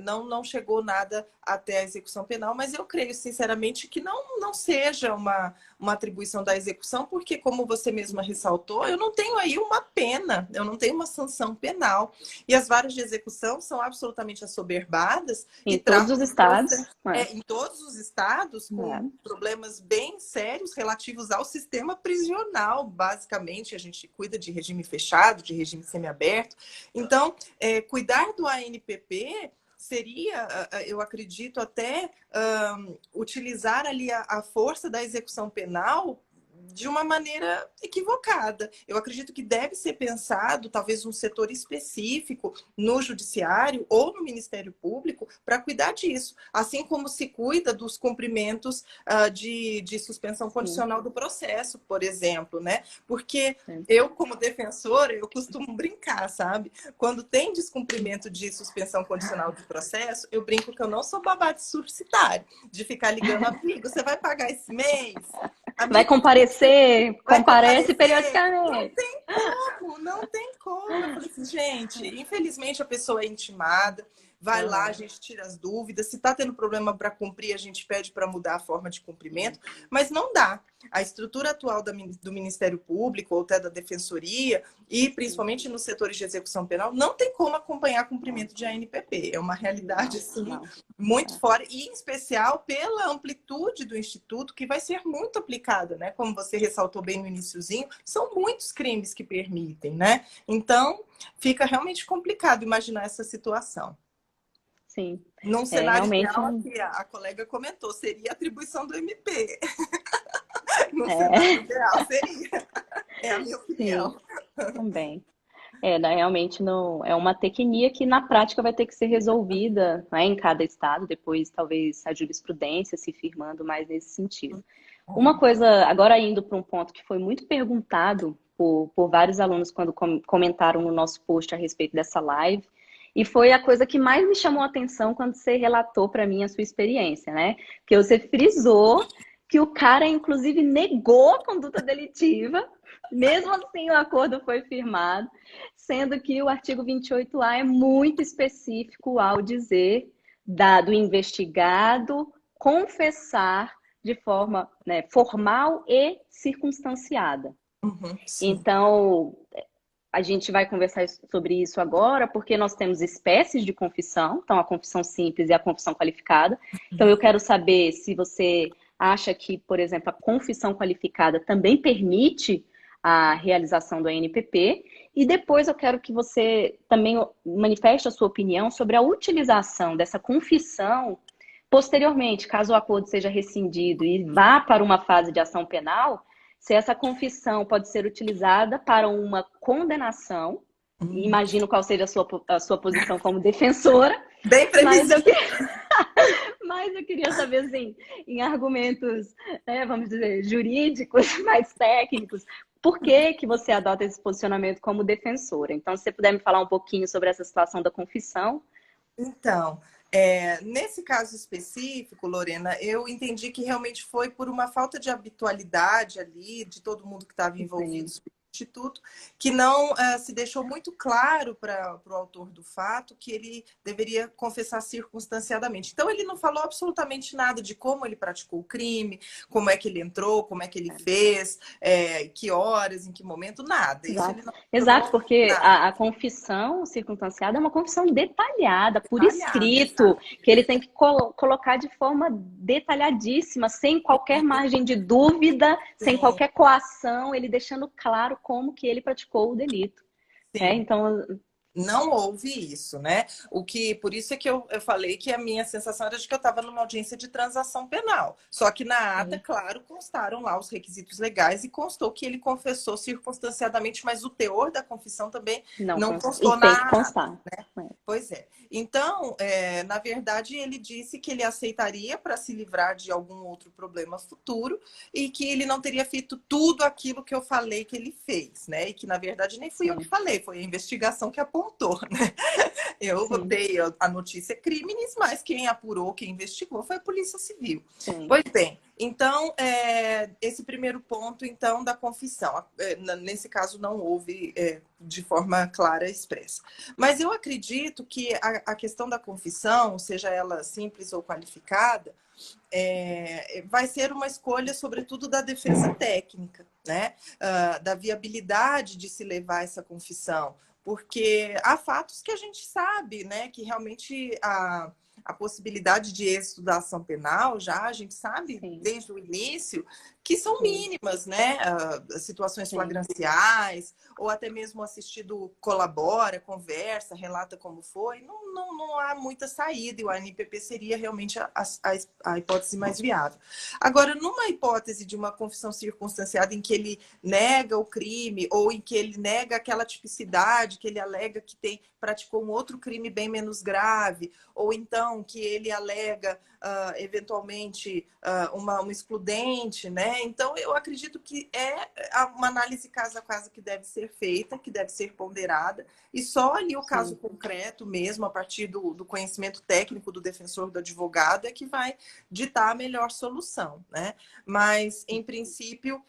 não chegou nada até a execução penal, mas eu creio, sinceramente, que não seja uma atribuição da execução, porque, como você mesma ressaltou, eu não tenho aí uma pena, eu não tenho uma sanção penal. E as varas de execução são absolutamente assoberbadas e em todos os tratam estados. em todos os estados com problemas bem sérios relativos ao sistema prisional, basicamente. A gente cuida de regime fechado, de regime semiaberto. Então, cuidar do ANPP seria, eu acredito, até utilizar ali a força da execução penal de uma maneira equivocada. Eu acredito que deve ser pensado, talvez, um setor específico no Judiciário ou no Ministério Público para cuidar disso, assim como se cuida dos cumprimentos de suspensão Sim, condicional do processo, por exemplo, né? Porque sim. eu, como defensora, eu costumo brincar, sabe? Quando tem descumprimento de suspensão condicional do processo, eu brinco que eu não sou babá de subsidiário, de ficar ligando, amigo, você vai pagar esse mês? Vai Amigo, comparecer, vai comparece comparecer? periodicamente. Não tem como. Eu falei assim, gente, infelizmente a pessoa é intimada, vai lá, a Uhum. gente tira as dúvidas. Se está tendo problema para cumprir, a gente pede para mudar a forma de cumprimento, mas não dá. A estrutura atual do Ministério Público, ou até da Defensoria, e principalmente nos setores de execução penal, não tem como acompanhar cumprimento de ANPP. É uma realidade, Não, assim, não. muito É, fora, e em especial pela amplitude do Instituto, que vai ser muito aplicada, né? Como você ressaltou bem no iniciozinho, são muitos crimes que permitem, né? Então, fica realmente complicado imaginar essa situação. sim. Num É cenário realmente ideal, um. que a colega comentou, seria a atribuição do MP. Num cenário É, ideal, seria. É a minha sim, opinião. também. Realmente não, é uma tecnia que na prática vai ter que ser resolvida, né, em cada estado, depois talvez a jurisprudência se firmando mais nesse sentido. Uma coisa, agora indo para um ponto que foi muito perguntado por vários alunos quando comentaram no nosso post a respeito dessa live, e foi a coisa que mais me chamou a atenção quando você relatou para mim a sua experiência, né? Que você frisou que o cara, inclusive, negou a conduta delitiva, mesmo assim o acordo foi firmado, sendo que o artigo 28A é muito específico ao dizer do investigado confessar de forma, né, formal e circunstanciada. Sim. Então, a gente vai conversar sobre isso agora, porque nós temos espécies de confissão, então a confissão simples e a confissão qualificada. Então, eu quero saber se você acha que, por exemplo, a confissão qualificada também permite a realização do ANPP, e depois eu quero que você também manifeste a sua opinião sobre a utilização dessa confissão posteriormente, caso o acordo seja rescindido e vá para uma fase de ação penal, se essa confissão pode ser utilizada para uma condenação, imagino qual seja a sua posição como defensora, Bem mas eu, previsível. mas eu queria saber, assim, em argumentos, né, vamos dizer, jurídicos, mais técnicos, por que que você adota esse posicionamento como defensora? Então, se você puder me falar um pouquinho sobre essa situação da confissão. Então, nesse caso específico, Lorena, eu entendi que realmente foi por uma falta de habitualidade ali, de todo mundo que estava envolvido, Sim, Instituto, que não se deixou muito claro para o autor do fato que ele deveria confessar circunstanciadamente. Então, ele não falou absolutamente nada de como ele praticou o crime, como é que ele entrou, como é que ele fez, que horas, em que momento, nada. Isso ele Exato, não exato, mencionou porque nada. a confissão circunstanciada é uma confissão detalhada, por Detalhado, escrito, exato. que ele tem que colocar de forma detalhadíssima, sem qualquer margem de dúvida, sem Sim, qualquer coação, ele deixando claro como que ele praticou o delito. sim. Então, Não houve isso, né? Por isso é que eu falei que a minha sensação era de que eu estava numa audiência de transação penal. Só que na ata, sim, claro, constaram lá os requisitos legais e constou que ele confessou circunstanciadamente, mas o teor da confissão também não não consta. E constou tem que na ata. constar. Pois é. Então, na verdade, ele disse que ele aceitaria para se livrar de algum outro problema futuro e que ele não teria feito tudo aquilo que eu falei que ele fez, né? E que, na verdade, nem fui eu que Sim, falei, foi a investigação que apontou, né? Eu sim, dei a notícia crimes, mas quem apurou, quem investigou foi a Polícia Civil. sim, Pois bem, então, esse primeiro ponto, então, da confissão. Nesse caso, não houve de forma clara e expressa. Mas eu acredito que a questão da confissão, seja ela simples ou qualificada, vai ser uma escolha, sobretudo, da defesa técnica, né? Da viabilidade de se levar essa confissão. Porque há fatos que a gente sabe, né? Que realmente a possibilidade de êxito da ação penal, já a gente sabe sim, desde o início, que são sim, mínimas, né? Situações sim. flagranciais, ou até mesmo o assistido colabora, conversa, relata como foi, não há muita saída, e o ANPP seria realmente a hipótese mais viável. Agora, numa hipótese de uma confissão circunstanciada em que ele nega o crime, ou em que ele nega aquela tipicidade que ele alega que praticou um outro crime bem menos grave, ou então que ele alega eventualmente uma excludente, né? Então eu acredito que é uma análise caso a caso que deve ser feita, que deve ser ponderada, e só ali o caso Sim. concreto mesmo, a partir do conhecimento técnico do defensor, do advogado, é que vai ditar a melhor solução, né? Mas, em princípio,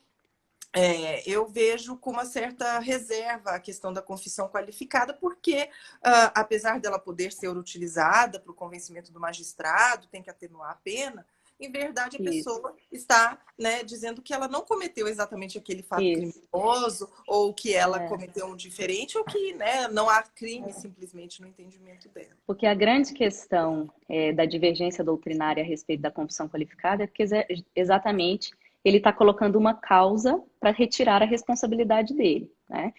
eu vejo com uma certa reserva a questão da confissão qualificada, porque, apesar dela poder ser utilizada para o convencimento do magistrado, tem que atenuar a pena, em verdade a Isso, pessoa está, né, dizendo que ela não cometeu exatamente aquele fato isso. criminoso, ou que ela É. cometeu um diferente, ou que, né, não há crime simplesmente no entendimento dela. Porque a grande questão da divergência doutrinária a respeito da confissão qualificada é porque exatamente ele está colocando uma causa para retirar a responsabilidade dele, né?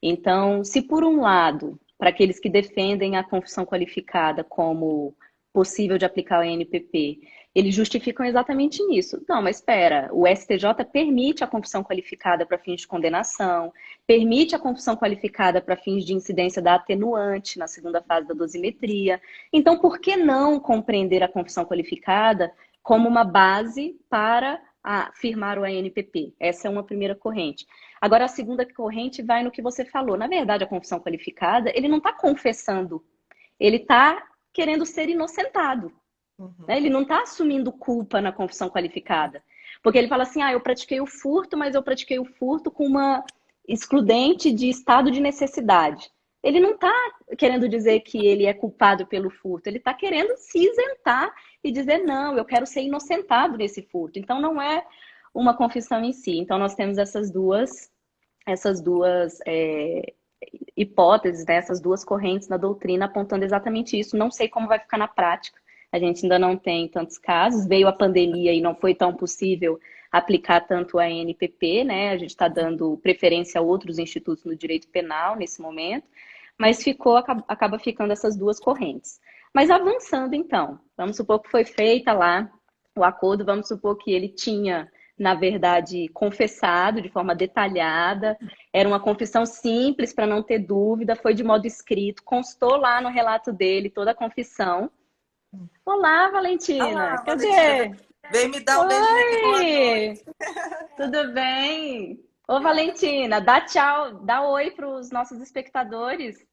Então, se por um lado, para aqueles que defendem a confissão qualificada como possível de aplicar o NPP, eles justificam exatamente nisso. Não, mas espera, o STJ permite a confissão qualificada para fins de condenação, permite a confissão qualificada para fins de incidência da atenuante na segunda fase da dosimetria. Então, por que não compreender a confissão qualificada como uma base para firmar o ANPP? Essa é uma primeira corrente. Agora, a segunda corrente vai no que você falou. Na verdade, a confissão qualificada, ele não está confessando, ele está querendo ser inocentado. Né? Uhum. Ele não está assumindo culpa na confissão qualificada. Porque ele fala assim, eu pratiquei o furto, mas eu pratiquei o furto com uma excludente de estado de necessidade. Ele não está querendo dizer que ele é culpado pelo furto, ele está querendo se isentar e dizer, não, eu quero ser inocentado nesse furto. Então, não é uma confissão em si. Então, nós temos essas duas hipóteses, né, essas duas correntes na doutrina apontando exatamente isso. Não sei como vai ficar na prática. A gente ainda não tem tantos casos. Veio a pandemia e não foi tão possível aplicar tanto a NPP, né? A gente está dando preferência a outros institutos no direito penal nesse momento, mas acaba ficando essas duas correntes. Mas avançando então, vamos supor que foi feita lá o acordo, vamos supor que ele tinha, na verdade, confessado de forma detalhada, era uma confissão simples para não ter dúvida, foi de modo escrito, constou lá no relato dele toda a confissão. Olá, Valentina, Olá, Valentina, cadê? vem me dar um beijinho de boa Oi, noite. tudo bem? Ô, Valentina, dá tchau, dá oi para os nossos espectadores.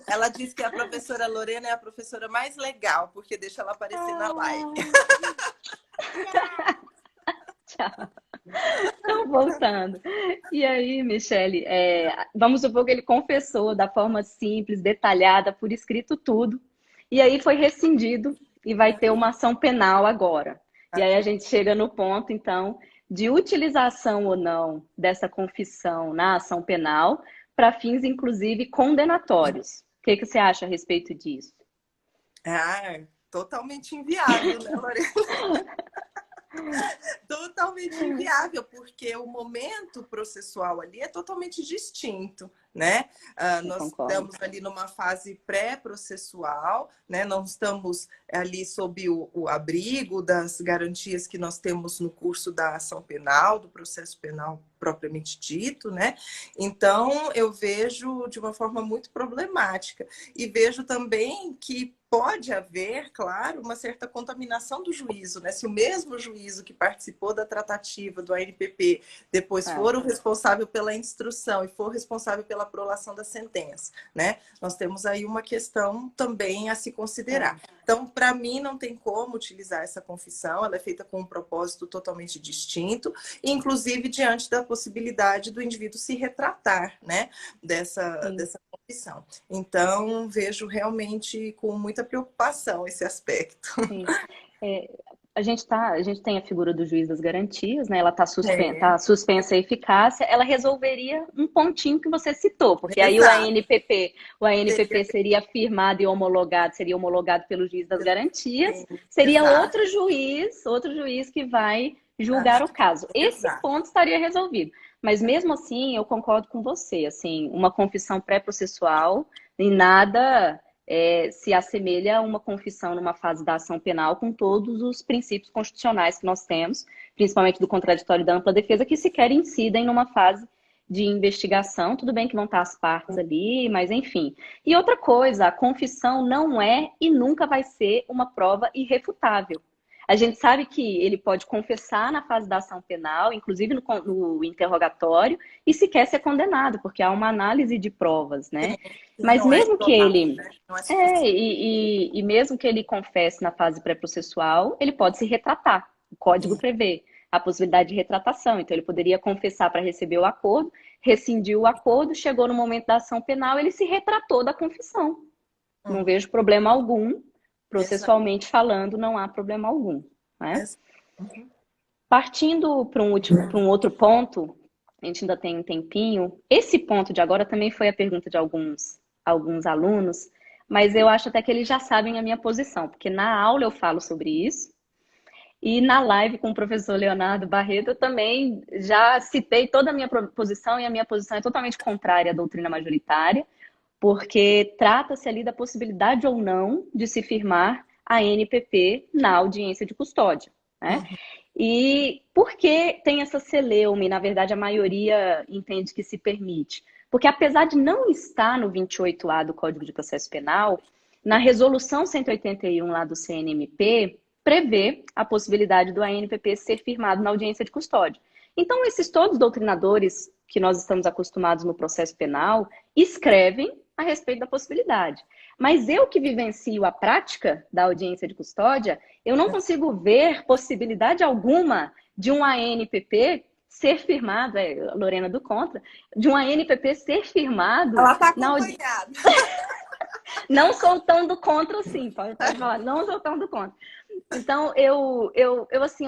Ela disse que a professora Lorena é a professora mais legal, porque deixa ela aparecer na live. Tchau. Então, voltando. E aí, Michele, vamos supor que ele confessou da forma simples, detalhada, por escrito tudo, e aí foi rescindido e vai ter uma ação penal agora. E aí a gente chega no ponto, então, de utilização ou não dessa confissão na ação penal para fins, inclusive, condenatórios. O que que você acha a respeito disso? Ah, totalmente inviável, né, Lorena? Totalmente inviável, porque o momento processual ali é totalmente distinto, né? Eu Nós concordo. estamos ali numa fase pré-processual, né? Não estamos ali sob o abrigo das garantias que nós temos no curso da ação penal, do processo penal propriamente dito, né? Então, eu vejo de uma forma muito problemática. E vejo também que pode haver, claro, uma certa contaminação do juízo, né? Se o mesmo juízo que participou da tratativa do ANPP depois for o responsável pela instrução e for responsável pela prolação da sentença, né? Nós temos aí uma questão também a se considerar. Então, para mim, não tem como utilizar essa confissão, ela é feita com um propósito totalmente distinto, inclusive diante da possibilidade do indivíduo se retratar, né? Dessa confissão. Então, vejo realmente com muita preocupação esse aspecto. Sim. A gente tem a figura do juiz das garantias, né? Ela tá suspensa a eficácia, ela resolveria um pontinho que você citou, porque aí Exato. O ANPP seria firmado e homologado, seria homologado pelo juiz das garantias, Sim, seria exato. outro juiz que vai julgar o caso. Esse Exato. ponto estaria resolvido. Mas mesmo assim, eu concordo com você, assim, uma confissão pré-processual em nada se assemelha a uma confissão numa fase da ação penal com todos os princípios constitucionais que nós temos, principalmente do contraditório e da ampla defesa, que sequer incidem numa fase de investigação. Tudo bem que vão estar as partes ali, mas enfim. E outra coisa, a confissão não é e nunca vai ser uma prova irrefutável. A gente sabe que ele pode confessar na fase da ação penal, inclusive no interrogatório, e sequer ser condenado, porque há uma análise de provas, né? Mas Não é mesmo que isolado, ele né? Não é suficiente. e mesmo que ele confesse na fase pré-processual, ele pode se retratar. O código prevê a possibilidade de retratação. Então, ele poderia confessar para receber o acordo, rescindiu o acordo, chegou no momento da ação penal, ele se retratou da confissão. Não vejo problema algum, Exato. processualmente falando, não há problema algum. Né? Exato. Partindo para um outro ponto, a gente ainda tem um tempinho. Esse ponto de agora também foi a pergunta de alguns alunos, mas eu acho até que eles já sabem a minha posição, porque na aula eu falo sobre isso, e na live com o professor Leonardo Barreto eu também já citei toda a minha posição, e a minha posição é totalmente contrária à doutrina majoritária, porque trata-se ali da possibilidade ou não de se firmar a NPP na audiência de custódia, né? E por que tem essa celeuma? E, na verdade, a maioria entende que se permite. Porque, apesar de não estar no 28A do Código de Processo Penal, na resolução 181 lá do CNMP, prevê a possibilidade do ANPP ser firmado na audiência de custódia. Então, esses todos doutrinadores que nós estamos acostumados no processo penal escrevem a respeito da possibilidade. Mas eu que vivencio a prática da audiência de custódia, eu não consigo ver possibilidade alguma de um ANPP ser firmado, Lorena do Contra, de um ANPP ser firmado Ela está na acompanhada. não soltando contra, sim, pode falar, não soltando contra. Então, eu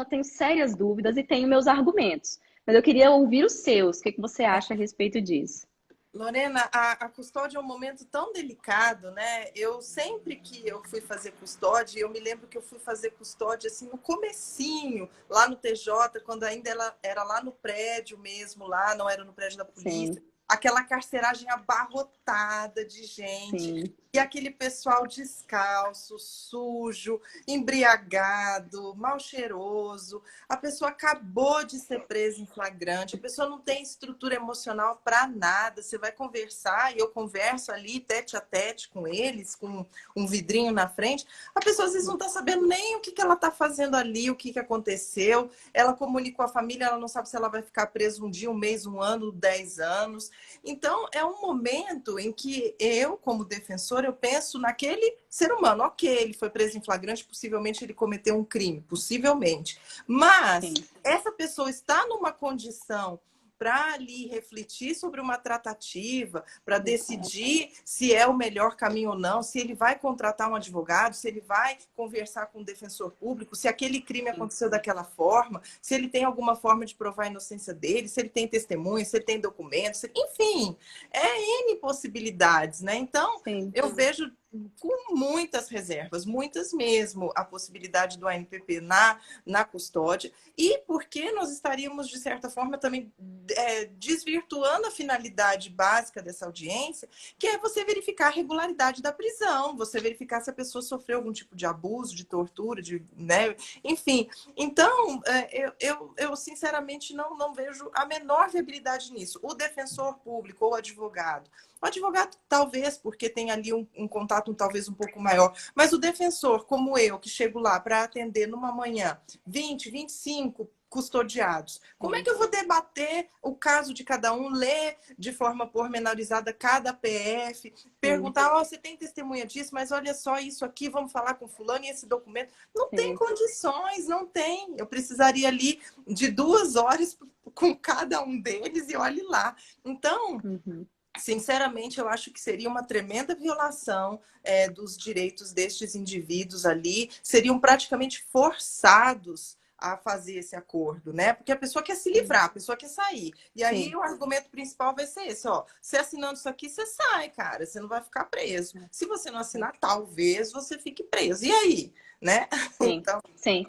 tenho sérias dúvidas e tenho meus argumentos. Mas eu queria ouvir os seus. O que você acha a respeito disso? Lorena, a custódia é um momento tão delicado, né? Eu sempre que eu fui fazer custódia, eu me lembro que eu fui fazer custódia assim no comecinho, lá no TJ, quando ainda ela era lá no prédio mesmo, lá não era no prédio da polícia. Sim. Aquela carceragem abarrotada de gente. Sim. E aquele pessoal descalço, sujo, embriagado, mal cheiroso. A pessoa acabou de ser presa em flagrante. A pessoa não tem estrutura emocional para nada. Você vai conversar, e eu converso ali tete a tete com eles, com um vidrinho na frente. A pessoa às vezes não está sabendo nem o que ela está fazendo ali, o que aconteceu. Ela comunicou à família, ela não sabe se ela vai ficar presa um dia, um mês, um ano, 10 anos. Então, é um momento em que eu, como defensor, eu penso naquele ser humano. Ok, ele foi preso em flagrante, possivelmente ele cometeu um crime, possivelmente. Mas Sim, essa pessoa está numa condição para ali refletir sobre uma tratativa, para decidir se é o melhor caminho ou não, se ele vai contratar um advogado, se ele vai conversar com o defensor público, se aquele crime aconteceu daquela forma, se ele tem alguma forma de provar a inocência dele, se ele tem testemunhas, se ele tem documentos, enfim, N possibilidades, né? Então, sim, eu vejo com muitas reservas, muitas mesmo, a possibilidade do ANPP na custódia, e porque nós estaríamos, de certa forma, também desvirtuando a finalidade básica dessa audiência, que é você verificar a regularidade da prisão, você verificar se a pessoa sofreu algum tipo de abuso, de tortura, né? Enfim. Então, eu sinceramente não vejo a menor viabilidade nisso. O defensor público ou advogado, o advogado, talvez, porque tem ali um contato talvez um pouco maior. Mas o defensor, como eu, que chego lá para atender numa manhã 20, 25 custodiados, como é que eu vou debater o caso de cada um, ler de forma pormenorizada cada PF, perguntar, você tem testemunha disso, mas olha só isso aqui, vamos falar com fulano e esse documento. Não tem condições, não tem. Eu precisaria ali de 2 horas com cada um deles e olhe lá. Então... Sinceramente, eu acho que seria uma tremenda violação dos direitos destes indivíduos ali. Seriam praticamente forçados a fazer esse acordo, né? Porque a pessoa quer se livrar, a pessoa quer sair. E aí o argumento principal vai ser esse, ó. Você assinando isso aqui, você sai, cara. Você não vai ficar preso. Se você não assinar, talvez você fique preso. E aí? Né? sim, Então... sim.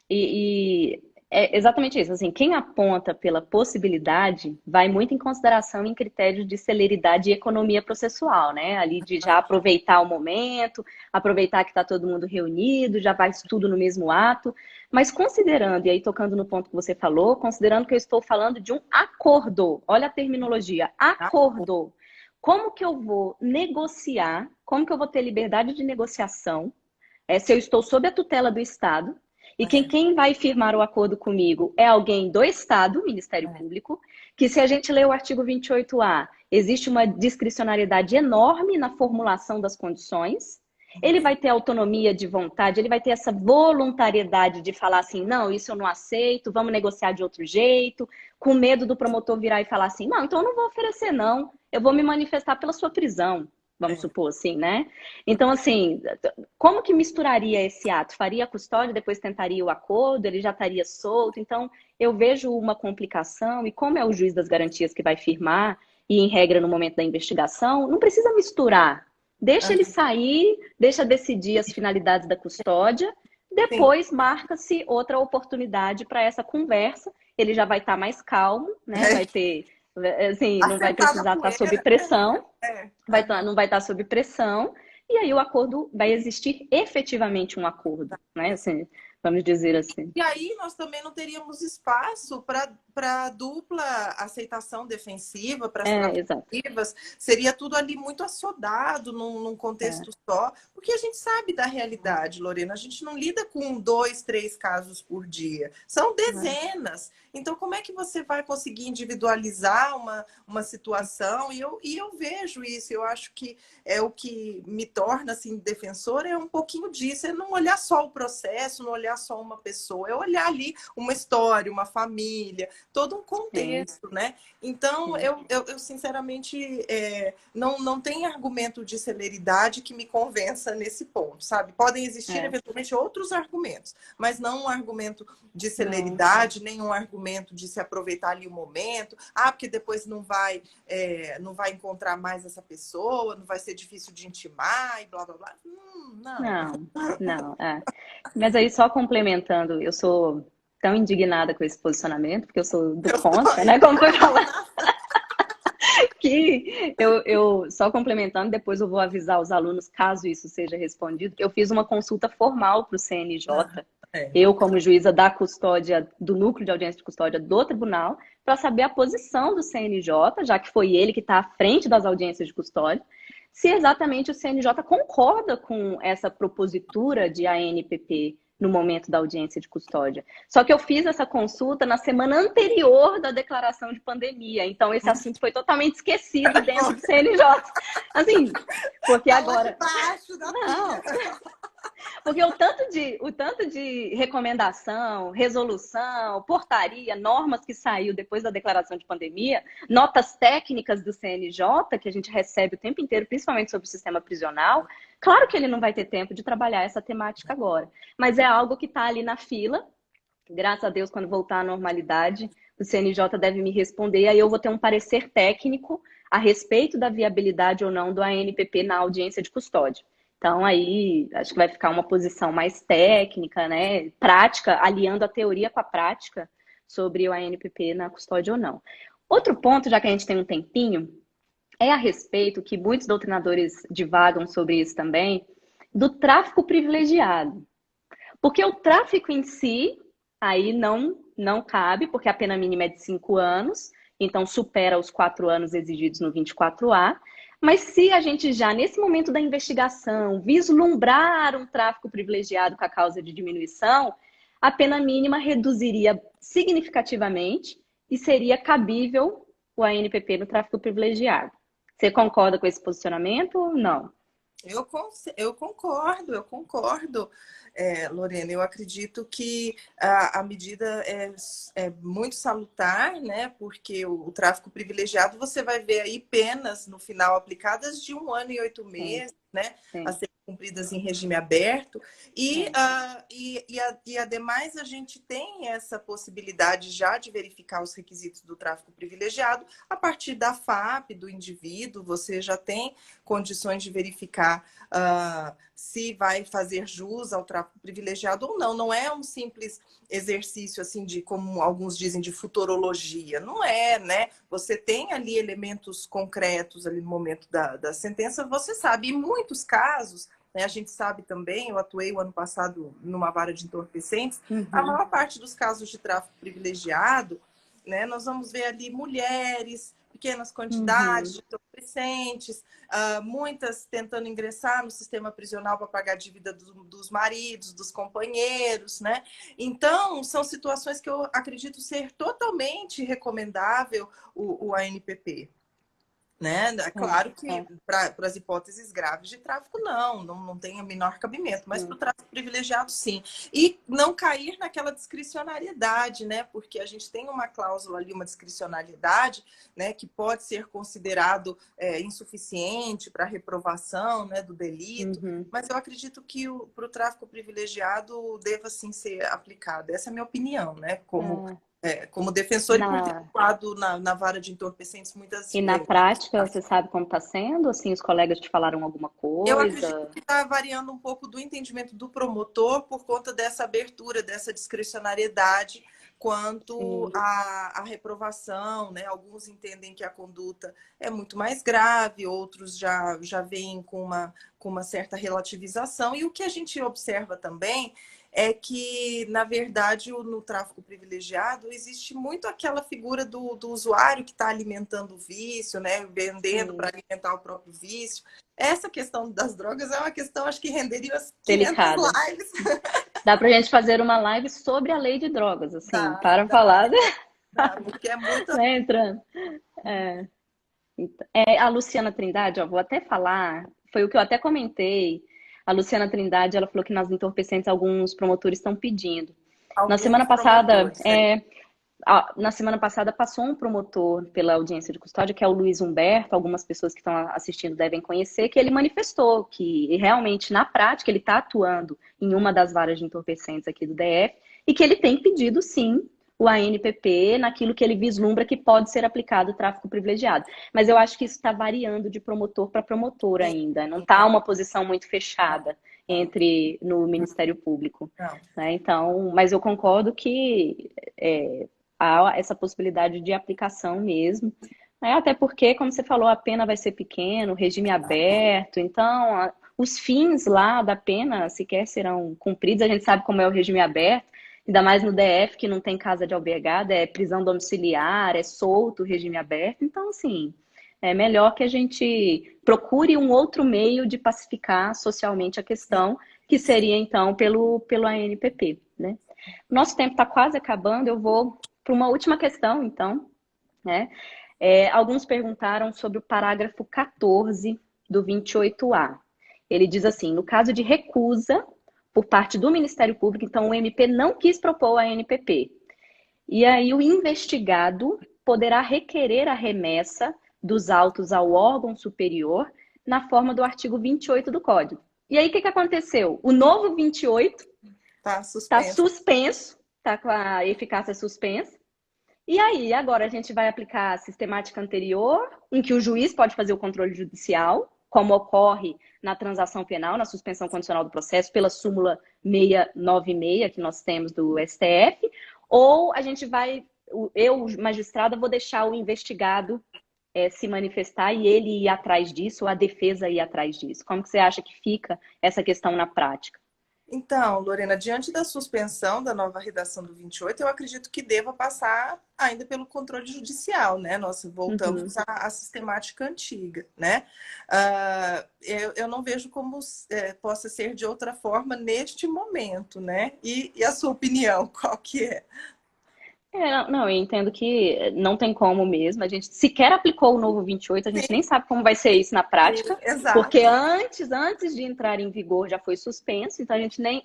E é exatamente isso. Assim, quem aponta pela possibilidade vai muito em consideração em critérios de celeridade e economia processual, né? Ali de já aproveitar o momento, aproveitar que está todo mundo reunido, já vai tudo no mesmo ato. Mas considerando, e aí tocando no ponto que você falou, considerando que eu estou falando de um acordo, olha a terminologia, acordo. Como que eu vou negociar, como que eu vou ter liberdade de negociação, se eu estou sob a tutela do Estado, e quem vai firmar o acordo comigo é alguém do Estado, Ministério Público, que se a gente ler o artigo 28A, existe uma discricionariedade enorme na formulação das condições, ele vai ter autonomia de vontade, ele vai ter essa voluntariedade de falar assim, não, isso eu não aceito, vamos negociar de outro jeito, com medo do promotor virar e falar assim, não, então eu não vou oferecer não, eu vou me manifestar pela sua prisão. Vamos supor assim, né? Então, assim, como que misturaria esse ato? Faria a custódia, depois tentaria o acordo, ele já estaria solto? Então, eu vejo uma complicação, e como é o juiz das garantias que vai firmar, e em regra no momento da investigação, não precisa misturar. Deixa ele sair, deixa decidir as finalidades da custódia, depois marca-se outra oportunidade para essa conversa, ele já vai estar mais calmo, né? Vai ter... Assim, não vai precisar estar sob pressão, não vai estar sob pressão, e aí o acordo vai existir efetivamente um acordo, né? Assim, vamos dizer assim. E aí nós também não teríamos espaço para dupla aceitação defensiva, para as tratativas. Seria tudo ali muito assodado num contexto só, porque a gente sabe da realidade, Lorena. A gente não lida com 2, 3 casos por dia. São dezenas. Então, como é que você vai conseguir individualizar uma situação? E eu vejo isso. Eu acho que é o que me torna assim, defensora, é um pouquinho disso. É não olhar só o processo, não olhar só uma pessoa. É olhar ali uma história, uma família, todo um contexto, né? Então, eu sinceramente, não tem argumento de celeridade que me convença nesse ponto, sabe? Podem existir, eventualmente, outros argumentos, mas não um argumento de celeridade, nem um argumento de se aproveitar ali o momento, porque depois não vai encontrar mais essa pessoa, não vai ser difícil de intimar e blá blá blá. Não. Mas aí só complementando, eu sou tão indignada com esse posicionamento, porque eu sou do contra, né? Como foi falado. Que eu só complementando, depois eu vou avisar os alunos, caso isso seja respondido, eu fiz uma consulta formal para o CNJ, eu como juíza da custódia, do núcleo de audiência de custódia do tribunal, para saber a posição do CNJ, já que foi ele que está à frente das audiências de custódia, se exatamente o CNJ concorda com essa propositura de ANPP no momento da audiência de custódia. Só que eu fiz essa consulta na semana anterior da declaração de pandemia, então esse assunto foi totalmente esquecido dentro do CNJ. Assim, porque agora... Debaixo da Não, pia. porque o tanto de recomendação, resolução, portaria, normas que saiu depois da declaração de pandemia, notas técnicas do CNJ, que a gente recebe o tempo inteiro, principalmente sobre o sistema prisional, claro que ele não vai ter tempo de trabalhar essa temática agora. Mas é algo que está ali na fila. Graças a Deus, quando voltar à normalidade, o CNJ deve me responder, aí eu vou ter um parecer técnico a respeito da viabilidade ou não do ANPP na audiência de custódia. Então, aí, acho que vai ficar uma posição mais técnica, né, prática, aliando a teoria com a prática sobre o ANPP na custódia ou não. Outro ponto, já que a gente tem um tempinho, é a respeito, que muitos doutrinadores divagam sobre isso também, do tráfico privilegiado. Porque o tráfico em si, aí não cabe, porque a pena mínima é de 5 anos, então supera os 4 anos exigidos no 24A. Mas se a gente já, nesse momento da investigação, vislumbrar um tráfico privilegiado com a causa de diminuição, a pena mínima reduziria significativamente e seria cabível o ANPP no tráfico privilegiado. Você concorda com esse posicionamento ou não? Eu concordo, Lorena. Eu acredito que a medida é muito salutar, né? Porque o tráfico privilegiado, você vai ver aí penas no final aplicadas de 1 ano e 8 meses, né? Sim. A serem cumpridas em regime aberto. Sim. E ademais, a gente tem essa possibilidade já de verificar os requisitos do tráfico privilegiado a partir da FAP, do indivíduo. Você já tem condições de verificar se vai fazer jus ao tráfico privilegiado ou não. Não é um simples exercício, assim, de, como alguns dizem, de futurologia. Não é, né? Você tem ali elementos concretos ali no momento da sentença, você sabe. Em muitos casos, né, a gente sabe também, eu atuei o ano passado numa vara de entorpecentes, a maior parte dos casos de tráfico privilegiado, né, nós vamos ver ali mulheres, pequenas quantidades de entorpecentes, muitas tentando ingressar no sistema prisional para pagar a dívida dos maridos, dos companheiros, né? Então, são situações que eu acredito ser totalmente recomendável o ANPP. Né? É claro que para as hipóteses graves de tráfico, não tem o menor cabimento, mas para o tráfico privilegiado, sim. E não cair naquela discricionariedade, né? Porque a gente tem uma cláusula ali, uma discricionariedade, né? Que pode ser considerado insuficiente para a reprovação, né? Do delito, mas eu acredito que para o tráfico privilegiado deva, sim, ser aplicado. Essa é a minha opinião, né? Como defensor e por ter atuado na vara de entorpecentes muitas vezes. E na prática, você sabe como está sendo? Assim, os colegas te falaram alguma coisa? Eu acredito que está variando um pouco do entendimento do promotor por conta dessa abertura, dessa discricionariedade quanto à reprovação, né? Alguns entendem que a conduta é muito mais grave, outros já veem com uma certa relativização. E o que a gente observa também é que, na verdade, no tráfico privilegiado existe muito aquela figura do usuário que está alimentando o vício, né? Vendendo para alimentar o próprio vício. Essa questão das drogas é uma questão, acho que renderia umas 500 lives. Dá para a gente fazer uma live sobre a lei de drogas, assim, para falar. Porque é muito... Entrando. A Luciana Trindade, vou até falar, foi o que eu até comentei. A Luciana Trindade, ela falou que nas entorpecentes alguns promotores estão pedindo. Na semana passada passou um promotor pela audiência de custódia, que é o Luiz Humberto, algumas pessoas que estão assistindo devem conhecer, que ele manifestou que realmente, na prática, ele está atuando em uma das varas de entorpecentes aqui do DF e que ele tem pedido, sim, o ANPP naquilo que ele vislumbra que pode ser aplicado o tráfico privilegiado. Mas eu acho que isso está variando de promotor para promotor ainda. Não está uma posição muito fechada no Ministério Público. Né? Então, mas eu concordo que há essa possibilidade de aplicação mesmo. Né? Até porque, como você falou, a pena vai ser pequena, o regime aberto. Então, os fins lá da pena sequer serão cumpridos. A gente sabe como é o regime aberto. Ainda mais no DF, que não tem casa de albergada, é prisão domiciliar, é solto o regime aberto. Então, assim, é melhor que a gente procure um outro meio de pacificar socialmente a questão, que seria, então, pelo ANPP, né? Nosso tempo está quase acabando, eu vou para uma última questão, então, né? Alguns perguntaram sobre o parágrafo 14 do 28A. Ele diz assim, no caso de recusa por parte do Ministério Público, então o MP não quis propor a ANPP. E aí o investigado poderá requerer a remessa dos autos ao órgão superior na forma do artigo 28 do Código. E aí o que aconteceu? O novo 28 Tá está suspenso. suspenso, está com a eficácia suspensa. E aí, agora a gente vai aplicar a sistemática anterior, em que o juiz pode fazer o controle judicial, como ocorre na transação penal, na suspensão condicional do processo, pela súmula 696 que nós temos do STF, ou a gente vai, eu, magistrada, vou deixar o investigado se manifestar e ele ir atrás disso, ou a defesa ir atrás disso. Como que você acha que fica essa questão na prática? Então, Lorena, diante da suspensão da nova redação do 28, eu acredito que deva passar ainda pelo controle judicial, né? Nós voltamos à sistemática antiga, né? Eu não vejo como possa ser de outra forma neste momento, né? E a sua opinião, qual que é? Não, eu entendo que não tem como mesmo. A gente sequer aplicou o novo 28, a gente nem sabe como vai ser isso na prática, porque Exato. antes de entrar em vigor já foi suspenso, então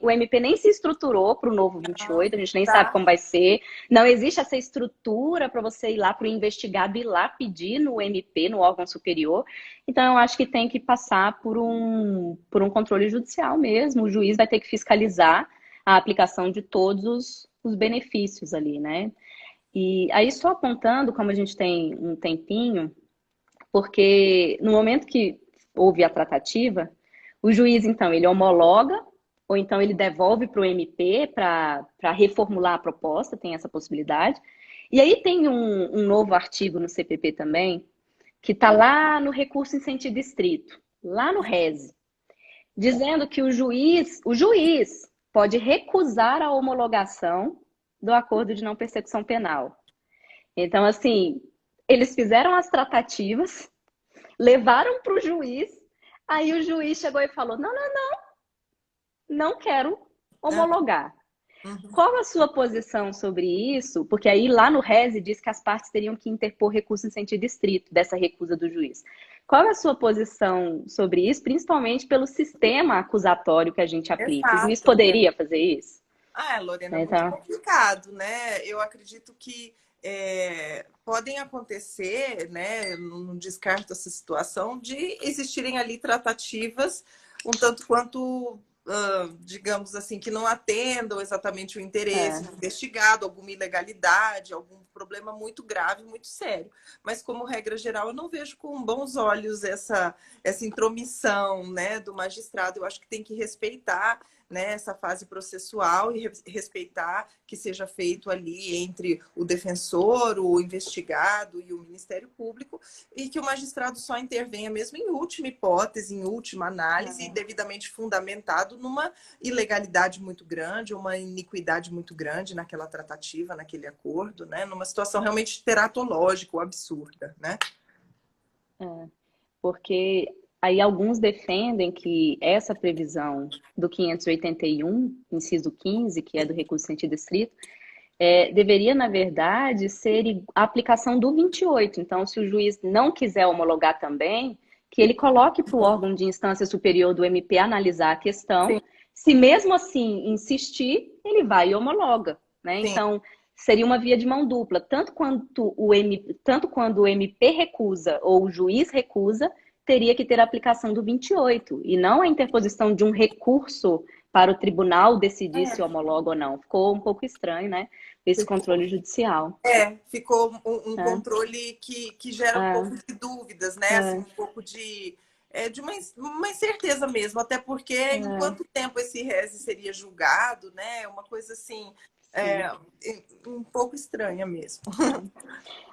o MP nem se estruturou para o novo 28, a gente nem sabe Tá. como vai ser. Não existe essa estrutura para você ir lá para o investigado ir lá pedir no MP, no órgão superior. Então eu acho que tem que passar por um controle judicial mesmo. O juiz vai ter que fiscalizar a aplicação de todos os benefícios ali, né? E aí, só apontando, como a gente tem um tempinho, porque no momento que houve a tratativa, o juiz, então, ele homologa, ou então ele devolve para o MP para reformular a proposta, tem essa possibilidade. E aí tem um novo artigo no CPP também, que está lá no recurso em sentido estrito, lá no RESE, dizendo que o juiz pode recusar a homologação do acordo de não persecução penal. Então, assim, eles fizeram as tratativas, levaram para o juiz, aí o juiz chegou e falou: não quero homologar. Qual a sua posição sobre isso? Porque aí lá no RESE diz que as partes teriam que interpor recurso em sentido estrito dessa recusa do juiz. Qual é a sua posição sobre isso, principalmente pelo sistema acusatório que a gente aplica? O juiz Exato. poderia fazer isso? Lorena, muito Então, complicado, né? Eu acredito que podem acontecer, né? Não descarto essa situação de existirem ali tratativas um tanto quanto, digamos assim, que não atendam exatamente o interesse do investigado, alguma ilegalidade, algum problema muito grave, muito sério. Mas, como regra geral, eu não vejo com bons olhos essa intromissão, né, do magistrado. Eu acho que tem que respeitar, né, essa fase processual e respeitar que seja feito ali entre o defensor, o investigado e o Ministério Público, e que o magistrado só intervenha mesmo em última hipótese, em última análise, devidamente fundamentado numa ilegalidade muito grande, uma iniquidade muito grande naquela tratativa, naquele acordo, né, numa situação realmente teratológica ou absurda, né? porque aí alguns defendem que essa previsão do 581, inciso 15, que é do recurso em sentido estrito, deveria, na verdade, ser a aplicação do 28. Então, se o juiz não quiser homologar também, que ele coloque para o órgão de instância superior do MP analisar a questão. Sim. Se mesmo assim insistir, ele vai e homologa, né? Sim. Então, seria uma via de mão dupla. Tanto quando o MP recusa ou o juiz recusa, teria que ter a aplicação do 28, e não a interposição de um recurso para o tribunal decidir se homologa ou não. Ficou um pouco estranho, né? Esse controle judicial. Ficou um controle que gera um pouco de dúvidas, né? Assim, um pouco de uma incerteza mesmo, até porque em quanto tempo esse rese seria julgado, né? Uma coisa assim, um pouco estranha mesmo.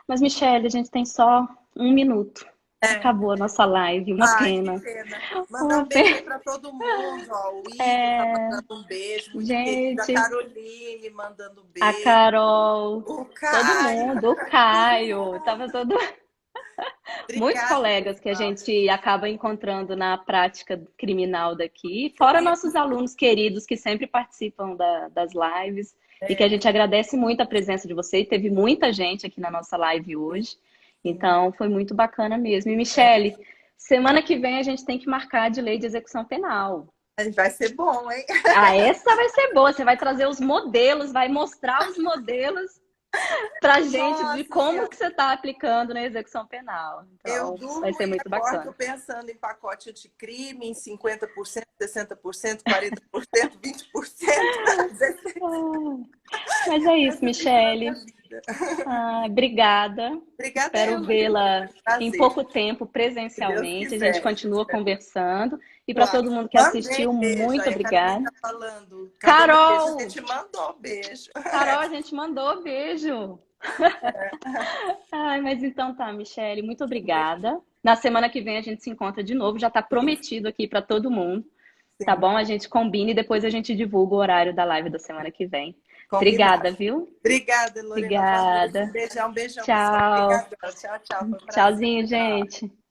Mas, Michelle, a gente tem só um minuto. Acabou a nossa live, uma pena. Que pena. Mandar um beijo aí para todo mundo. Ó, o Igor tá mandando um beijo, muito querido. A Caroline mandando um beijo. A Carol. O Todo Caio. mundo. O Caio. Tava todo... Muitos Obrigada, colegas que a pessoal. gente acaba encontrando na prática criminal daqui, fora nossos alunos queridos que sempre participam das lives e que a gente agradece muito a presença de vocês. Teve muita gente aqui na nossa live hoje, Sim. então foi muito bacana mesmo. E, Michele, semana que vem a gente tem que marcar de lei de execução penal. Vai ser bom, hein? Ah, essa vai ser boa. Você vai trazer os modelos, vai mostrar os modelos pra gente de Nossa como Senhora, que você está aplicando na execução penal. eu Então, vai durmo ser e muito acordo bacana. pensando em pacote de crime, em 50%, 60%, 40%, 20%. Mas é isso, Essa tem sido a minha Michele. vida. Ah, obrigada. Obrigada, Espero eu, Lorena. vê-la em Prazer. pouco tempo Se Deus presencialmente. A gente quiser. Se continua tiver. conversando. E para Claro. todo mundo que Mandei assistiu, beijo. muito Aí a Carolina obrigada. tá falando. Cadê meu beijo? A Carol! gente mandou beijo. Carol, a gente mandou beijo. Ai, mas então tá, Michele, muito Um beijo. obrigada. Na semana que vem a gente se encontra de novo. Já está prometido aqui para todo mundo. Tá Sim, bom? A gente combina e depois a gente divulga o horário da live da semana que vem. Obrigada, combinado. viu? Obrigada, Lorena. Boa noite. Obrigada. Um beijão, pessoal. Tchau. Obrigada. Tchau, tchau. Foi um prazer. Tchauzinho, Tchau. gente.